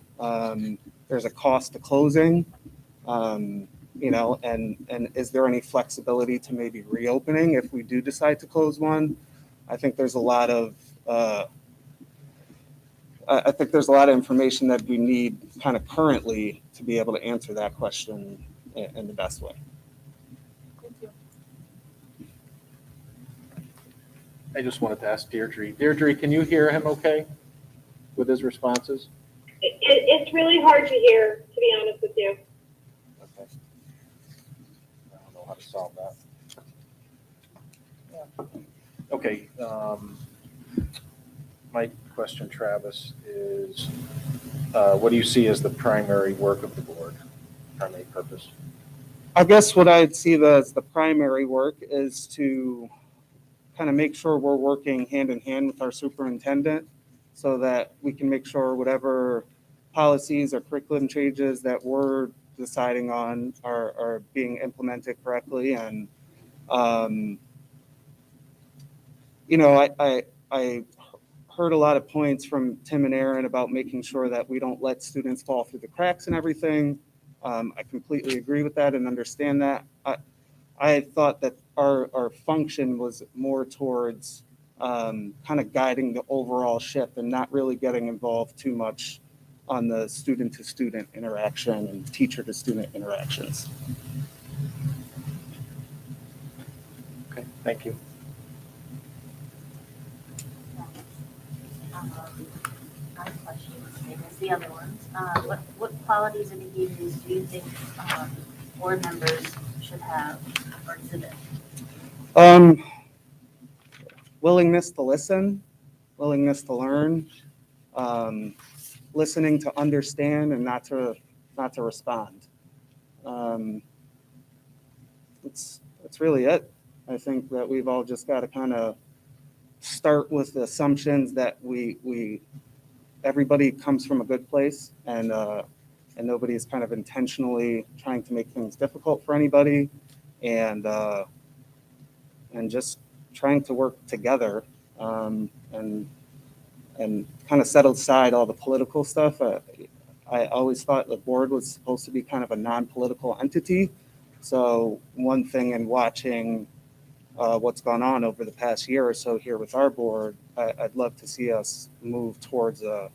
There's a cost to closing, and is there any flexibility to maybe reopening if we do decide to close one? I think there's a lot of information that we need kind of currently to be able to answer that question in the best way. Thank you. I just wanted to ask Deirdre. Deirdre, can you hear him okay with his responses? It's really hard to hear, to be honest with you. Okay. I don't know how to solve that. Okay. My question, Travis, is what do you see as the primary work of the board, primary purpose? I guess what I'd see as the primary work is to kind of make sure we're working hand in hand with our superintendent so that we can make sure whatever policies or curriculum changes that we're deciding on are being implemented correctly. And, I heard a lot of points from Tim and Aaron about making sure that we don't let students fall through the cracks and everything. I completely agree with that and understand that. I thought that our function was more towards kind of guiding the overall ship and not really getting involved too much on the student-to-student interaction and teacher-to-student interactions. Okay, thank you. My question is same as the other ones. What qualities and behaviors do you think board members should have or exhibit? Willingness to listen, willingness to learn, listening to understand and not to respond. That's really it. I think that we've all just got to kind of start with the assumptions that everybody comes from a good place, and nobody is kind of intentionally trying to make things difficult for anybody, and just trying to work together, and kind of set aside all the political stuff. I always thought the board was supposed to be kind of a non-political entity. So one thing in watching what's gone on over the past year or so here with our board, I'd love to see us move towards a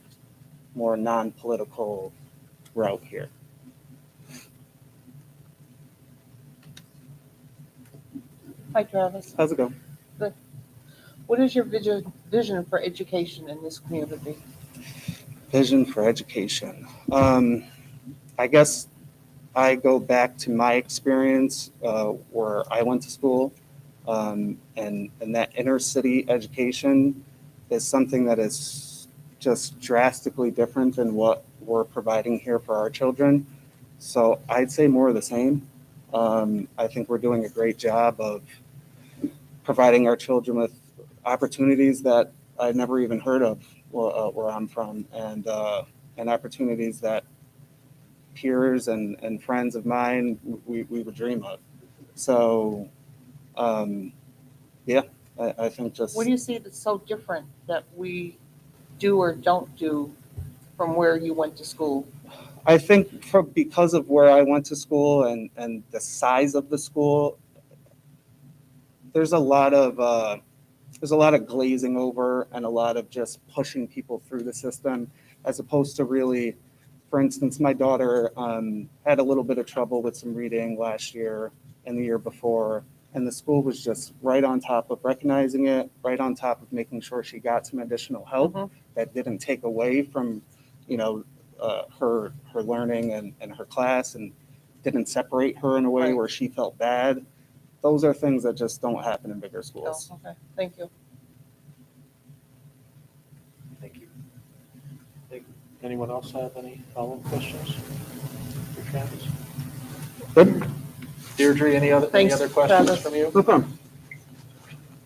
more non-political route here. Hi, Travis. How's it going? What is your vision for education in this community? Vision for education. I guess I go back to my experience where I went to school, and that inner city education is something that is just drastically different than what we're providing here for our children. So I'd say more of the same. I think we're doing a great job of providing our children with opportunities that I never even heard of where I'm from, and opportunities that peers and friends of mine we would dream of. So, yeah, I think just. What do you see that's so different that we do or don't do from where you went to school? I think because of where I went to school and the size of the school, there's a lot of glazing over and a lot of just pushing people through the system, as opposed to really, for instance, my daughter had a little bit of trouble with some reading last year and the year before, and the school was just right on top of recognizing it, right on top of making sure she got some additional help that didn't take away from, her learning and her class, and didn't separate her in a way where she felt bad. Those are things that just don't happen in bigger schools. Oh, okay, thank you. Thank you. Anyone else have any follow-up questions for Travis? Good. Deirdre, any other questions Travis. from you? No problem.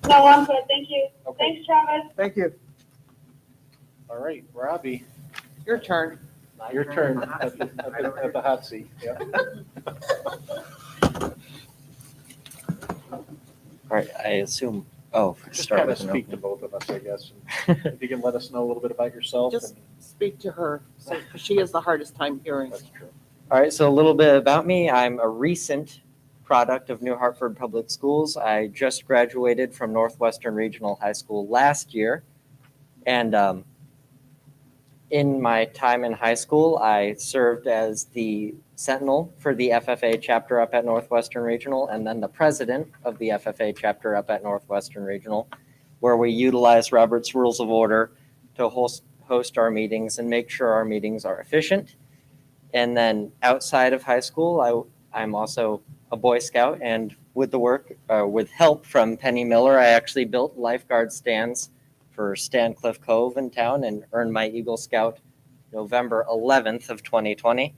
No, I'm good, thank you. Okay. Thanks, Travis. Thank you. All right, Robbie, Your turn. your turn at the hot seat. Yeah. All right, I assume, Just start kind of with an speak to opening. both of us, I guess. And if you can let us know a little bit about yourself. Just and speak to her, because she has the hardest time hearing. That's true. All right, so a little bit about me. I'm a recent product of New Hartford Public Schools. I just graduated from Northwestern Regional High School last year. And in my time in high school, I served as the sentinel for the FFA chapter up at Northwestern Regional, and then the president of the FFA chapter up at Northwestern Regional, where we utilize Robert's Rules of Order to host our meetings and make sure our meetings are efficient. And then outside of high school, I'm also a Boy Scout, and with the work, with help from Penny Miller, I actually built lifeguard stands for Stancliff Cove in town and earned my Eagle Scout November 11th of 2020.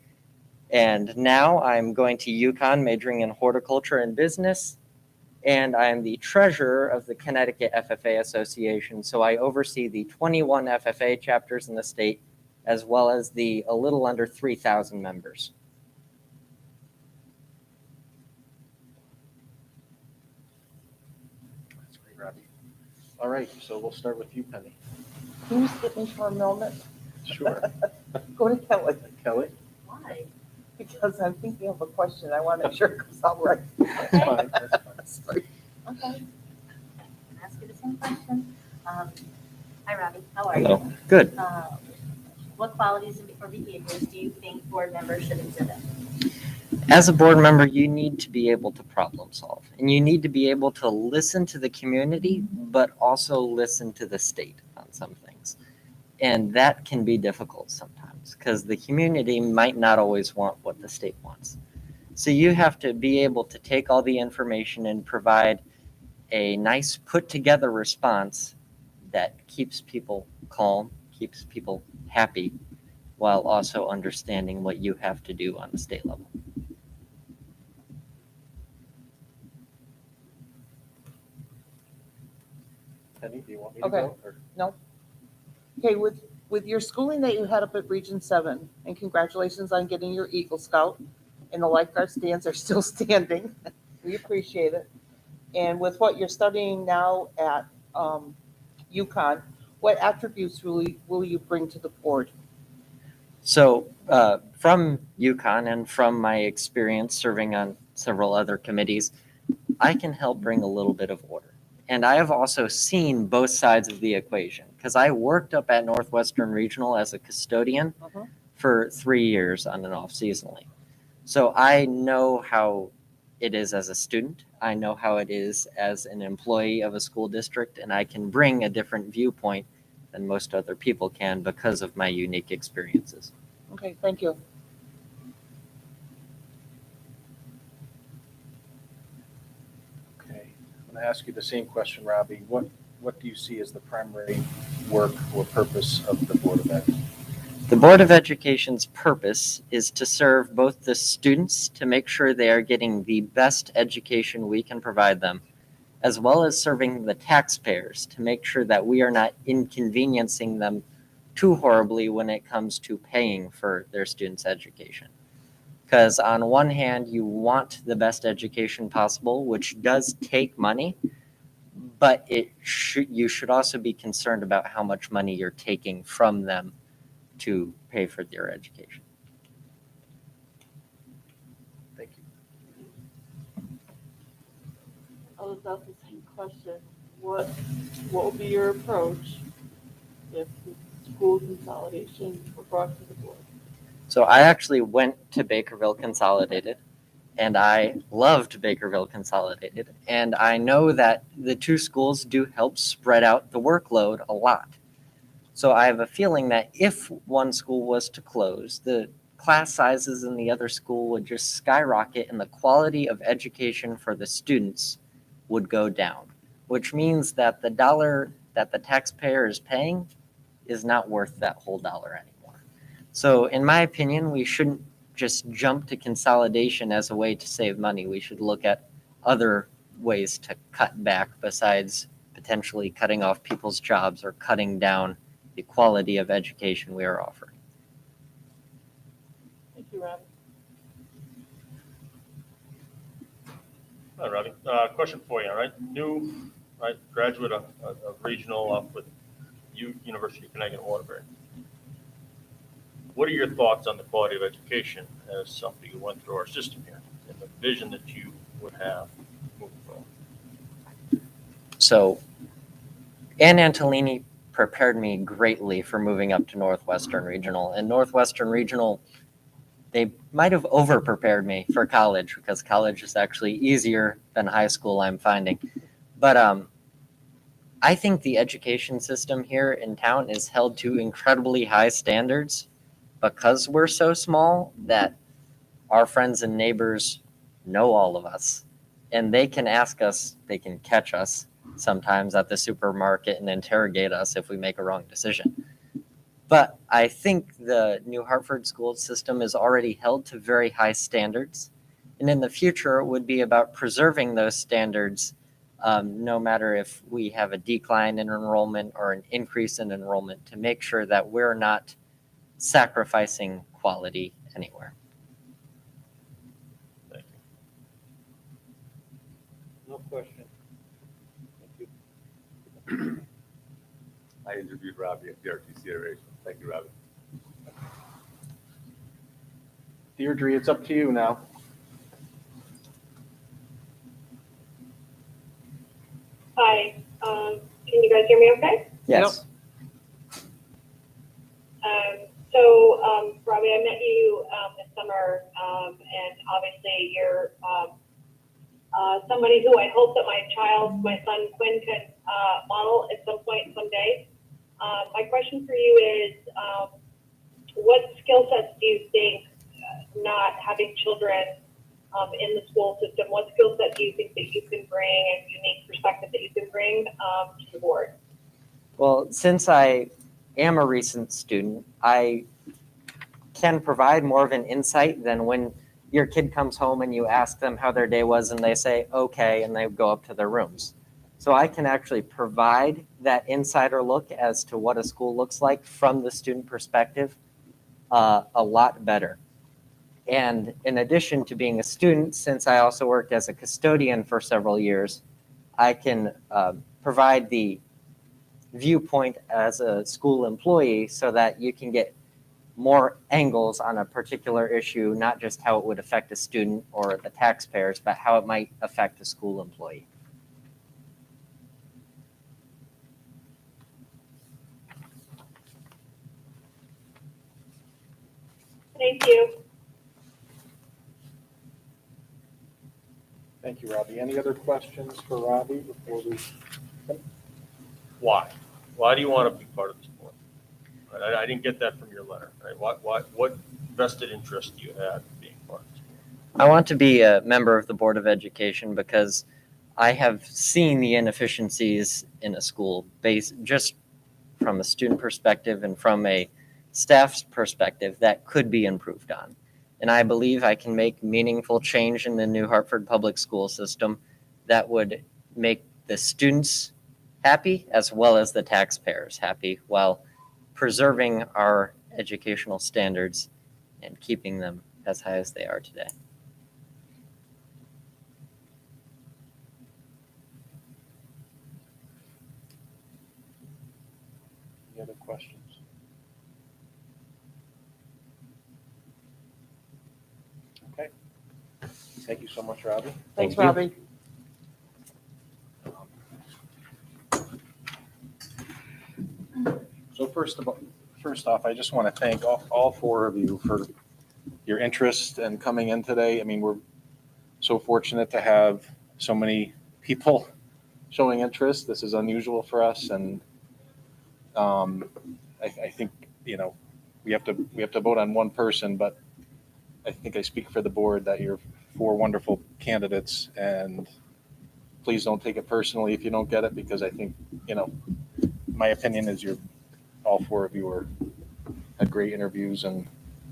And now I'm going to UConn, majoring in horticulture and business, and I'm the treasurer of the Connecticut FFA Association. So I oversee the 21 FFA chapters in the state, as well as the a little under 3,000 members. That's great, Robbie. All right, so we'll start with you, Penny. Can you skip me for a moment? Sure. Go to Kelly. Kelly? Why? Because I'm thinking of a question. I want to make sure it comes out right. That's fine. That's fine. Sorry. Okay. Ask you the same question. Hi, Robbie. How are Hello. you? Good. What qualities or behaviors do you think board members should exhibit? As a board member, you need to be able to problem solve, and you need to be able to listen to the community, but also listen to the state on some things. And that can be difficult sometimes because the community might not always want what the state wants. So you have to be able to take all the information and provide a nice put together response that keeps people calm, keeps people happy, while also understanding what you have to do on the state level. Penny, do you want me to Okay. go? Or- No. Okay, with your schooling that you had up at Region 7, and congratulations on getting your Eagle Scout, and the lifeguard stands are still standing. We appreciate it. And with what you're studying now at UConn, what attributes will you bring to the board? So from UConn and from my experience serving on several other committees, I can help bring a little bit of order. And I have also seen both sides of the equation because I worked up at Northwestern Regional as a custodian for 3 years on and off seasonally. So I know how it is as a student. I know how it is as an employee of a school district, and I can bring a different viewpoint than most other people can because of my unique experiences. Okay, thank you. Okay. I'm going to ask you the same question, Robbie. What do you see as the primary work or purpose of the Board of Ed? The Board of Education's purpose is to serve both the students to make sure they are getting the best education we can provide them, as well as serving the taxpayers to make sure that we are not inconveniencing them too horribly when it comes to paying for their students' education. Because on one hand, you want the best education possible, which does take money, but you should also be concerned about how much money you're taking from them to pay for their education. Thank you. I was asked the same question. What will be your approach if the school consolidation were brought to the board? So I actually went to Bakerville Consolidated, and I loved Bakerville Consolidated. And I know that the two schools do help spread out the workload a lot. So I have a feeling that if one school was to close, the class sizes in the other school would just skyrocket and the quality of education for the students would go down, which means that the dollar that the taxpayer is paying is not worth that whole dollar anymore. So in my opinion, we shouldn't just jump to consolidation as a way to save money. We should look at other ways to cut back besides potentially cutting off people's jobs or cutting down the quality of education we are offering. Thank you, Robbie. All right, Robbie. Question for you, all right? New, right, graduate of regional up with University of Connecticut Waterbury. What are your thoughts on the quality of education as somebody who went through our system here and the vision that you would have moving forward? So Ann Antolini prepared me greatly for moving up to Northwestern Regional. And Northwestern Regional, they might have over-prepared me for college because college is actually easier than high school, I'm finding. But I think the education system here in town is held to incredibly high standards because we're so small that our friends and neighbors know all of us. And they can ask us, they can catch us sometimes at the supermarket and interrogate us if we make a wrong decision. But I think the New Hartford school system is already held to very high standards. And in the future, it would be about preserving those standards, no matter if we have a decline in enrollment or an increase in enrollment, to make sure that we're not sacrificing quality anywhere. Thank you. No question. Thank you. I interviewed Robbie at the RTC iteration. Thank you, Robbie. Deirdre, it's up to you now. Hi, can you guys hear me okay? Yes. Robbie, I met you this summer, and obviously you're somebody who I hope that my son Quinn can model at some point someday. My question for you is, what skill sets do you think, not having children in the school system, what skill set do you think that you can bring and unique perspective that you can bring to the board? Well, since I am a recent student, I can provide more of an insight than when your kid comes home and you ask them how their day was and they say, okay, and they go up to their rooms. So I can actually provide that insider look as to what a school looks like from the student perspective a lot better. And in addition to being a student, since I also worked as a custodian for several years, I can provide the viewpoint as a school employee so that you can get more angles on a particular issue, not just how it would affect a student or the taxpayers, but how it might affect a school employee. Thank you. Thank you, Robbie. Any other questions for Robbie before we? Why? Why do you want to be part of this board? Right, I didn't get that from your letter. Right? What vested interest do you have in being part of this board? I want to be a member of the Board of Education because I have seen the inefficiencies in a school just from a student perspective and from a staff's perspective that could be improved on. And I believe I can make meaningful change in the New Hartford public school system that would make the students happy as well as the taxpayers happy while preserving our educational standards and keeping them as high as they are today. Any other questions? Okay. Thank you so much, Robbie. Thanks, Thank you. Robbie. So first off, I just want to thank all four of you for your interest in coming in today. I mean, we're so fortunate to have so many people showing interest. This is unusual for us, and I think, you know, we have to vote on one person, but I think I speak for the board that you're four wonderful candidates, and please don't take it personally if you don't get it, because I think, you know, my opinion is all four of you had great interviews and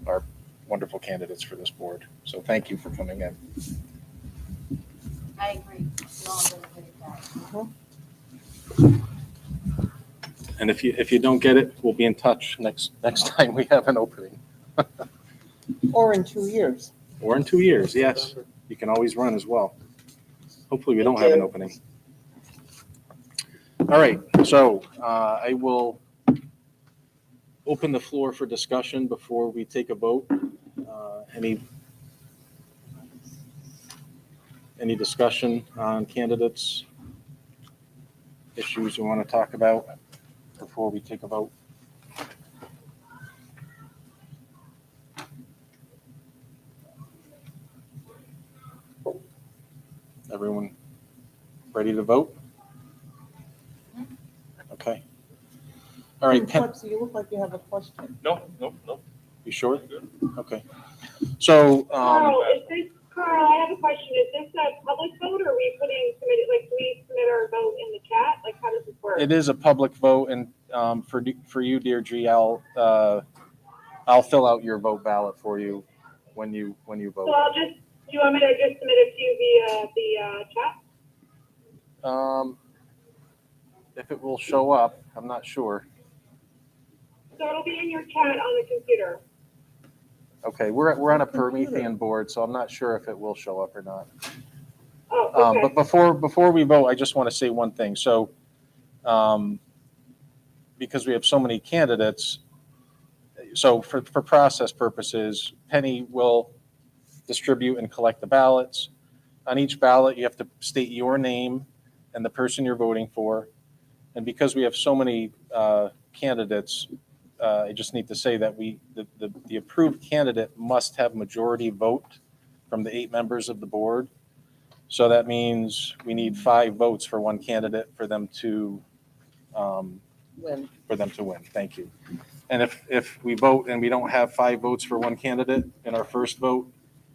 are wonderful candidates for this board. So thank you for coming in. I agree. We all did a great job. And if you don't get it, we'll be in touch next time we have an opening. Or in 2 years. Or in 2 years, yes. You can always run as well. Hopefully we don't have an opening. All right, so I will open the floor for discussion before we take a vote. Any discussion on candidates, issues you want to talk about before we take a vote? Everyone ready to vote? Okay. All right, Plexi, you look like you have a question. No. you sure? Okay. So, Carl, I have a question. Is this a public vote, or are we do we submit our vote in the chat? Like, how does this work? it is a public vote, and for you, Deirdre, I'll fill out your vote ballot for you when you vote. So do you want me to just submit it to you via the chat? If it will show up, I'm not sure. So it'll be in your chat on the computer. Okay, we're on a Promethean board, so I'm not sure if it will show up or not. Oh, okay. But before we vote, I just want to say one thing. So, because we have so many candidates, so for process purposes, Penny will distribute and collect the ballots. On each ballot, you have to state your name and the person you're voting for. And because we have so many candidates, I just need to say that the approved candidate must have majority vote from the 8 members of the board. So that means we need 5 votes for one candidate for them to Win. Thank you. And if we vote and we don't have 5 votes for one candidate in our first vote,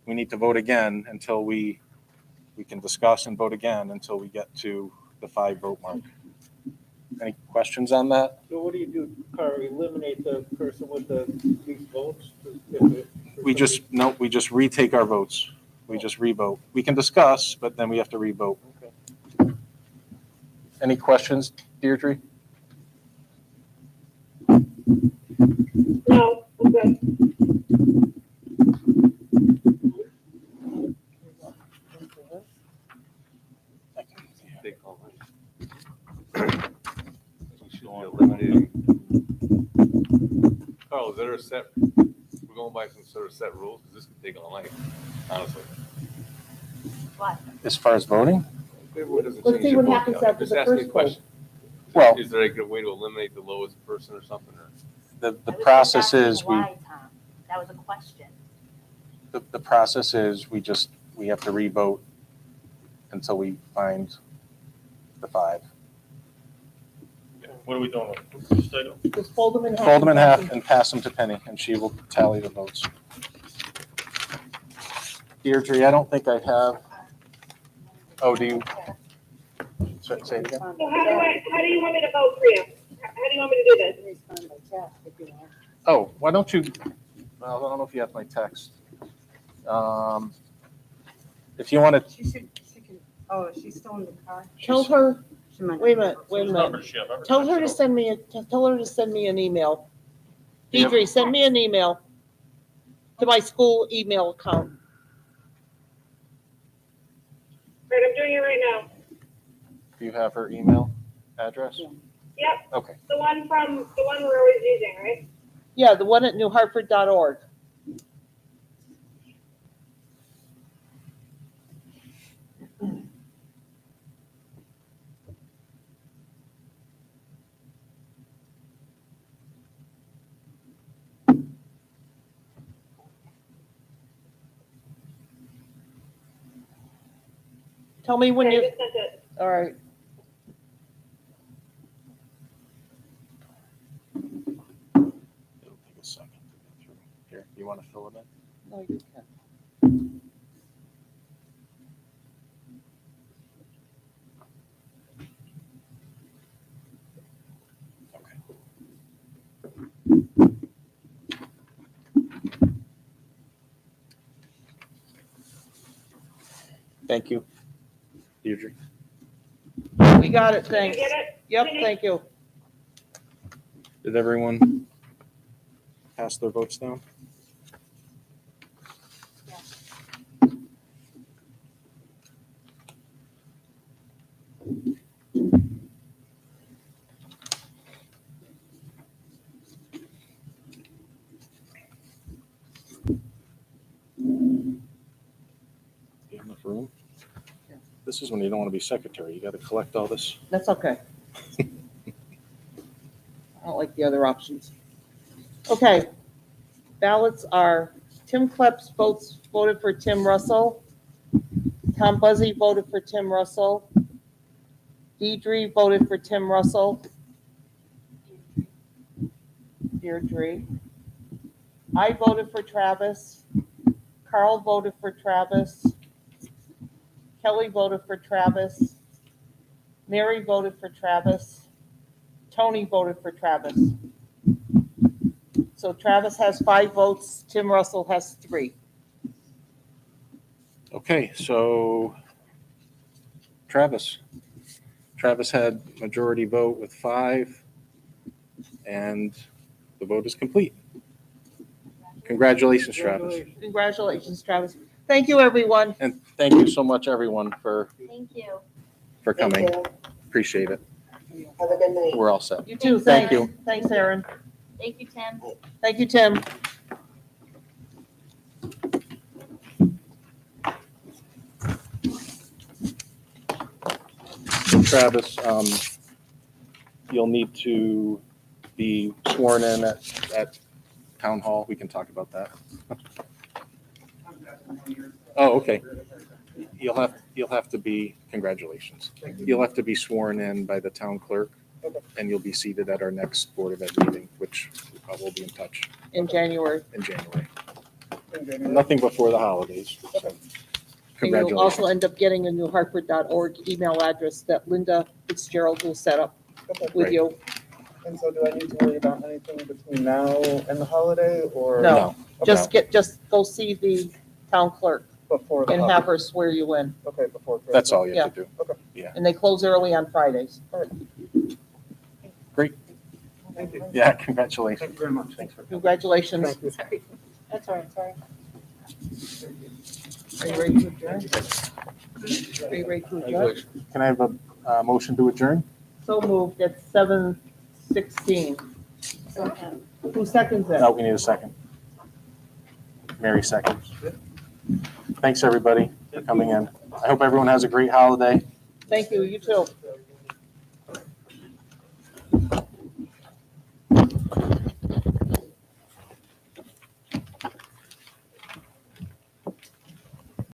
we need to vote again until we can discuss and vote again until we get to the 5 vote mark. Any questions on that? So what do you do, Carl? Eliminate the person with the least votes? We just retake our votes. We just revote. We can discuss, but then we have to revote. Okay. Any questions, Deirdre? No, I'm good. They call it. We should be eliminating. Carl, is there we're going by some sort of set rules, because this could take all night, honestly. What? As far as voting? Everyone doesn't Let's change see their what vote happens count. after Just the ask me a first question. Well, Is there a good way to eliminate the lowest person or something? Or the process is Why, Tom? That was a question. the process is we have to revote until we find the 5. What are we doing? Just take them? Just fold them in half. Fold them in half and pass them to Penny, and she will tally the votes. Deirdre, I don't think I have. Oh, do you? Say it again. So how do you want me to vote for you? How do you want me to do this? Respond by chat if you want. Oh, why don't you, well, I don't know if you have my text. If you want to, She can, oh, she's still in the car? Tell her, She might- wait a minute, wait a Whose minute. number does she have? Tell her to send me, tell her to send me an email. Yeah. Deidre, send me an email to my school email account. Right, I'm doing it right now. do you have her email address? Yeah. Yep, Okay. the one we're always using, right? Yeah, the one at newhartford.org. Tell me when Okay, I you, just sent it. all right. It'll take a second to go through. Here, you want to fill it in? No, you can. Thank you, Deirdre. We got it, Did you thanks. get it? Yep, thank you. Did everyone pass their votes down? You have enough room? This is when you don't want to be secretary. You got to collect all this. That's okay. I don't like the other options. Okay. Ballots are Tim Kleps voted for Tim Russell. Tom Buzzy voted for Tim Russell. Deidre voted for Tim Russell. Deirdre. I voted for Travis. Carl voted for Travis. Kelly voted for Travis. Mary voted for Travis. Tony voted for Travis. So Travis has 5 votes, Tim Russell has 3. Okay, so Travis. Travis had majority vote with 5, and the vote is complete. Congratulations, Travis. Congratulations, Travis. Thank you, everyone. And thank you so much, everyone, for Thank you. coming. Thank you. Appreciate it. Have a good night. We're all set. You too, Thank thanks. you. Thanks, Aaron. Thank you, Tim. Thank you, Tim. Travis, you'll need to be sworn in at town hall. We can talk about that. Oh, okay. You'll have to be, congratulations. You'll have to be sworn in by the town clerk, and you'll be seated at our next Board of Ed meeting, which we'll be in touch In January. in January. Nothing before the holidays. So, And you'll also congratulations. end up getting a newhartford.org email address that Linda Fitzgerald will set up with Right. you. And so do I need to worry about anything between now and the holiday or? No. Okay. Just go see the town clerk Before the and holiday. have her swear you in. Okay, before. Christmas. That's all you have to do. And they close early on Fridays. Great. Thank you. Yeah, congratulations. Thank you very much. Thanks for coming. Congratulations. Thank you. That's all right, sorry. Are you ready to adjourn? Are you ready to adjourn? Can I have a motion to adjourn? So moved at 7:16. Who seconds No, it? we need a second. Mary seconds. Thanks, everybody, for coming in. I hope everyone has a great holiday. Thank you, you too.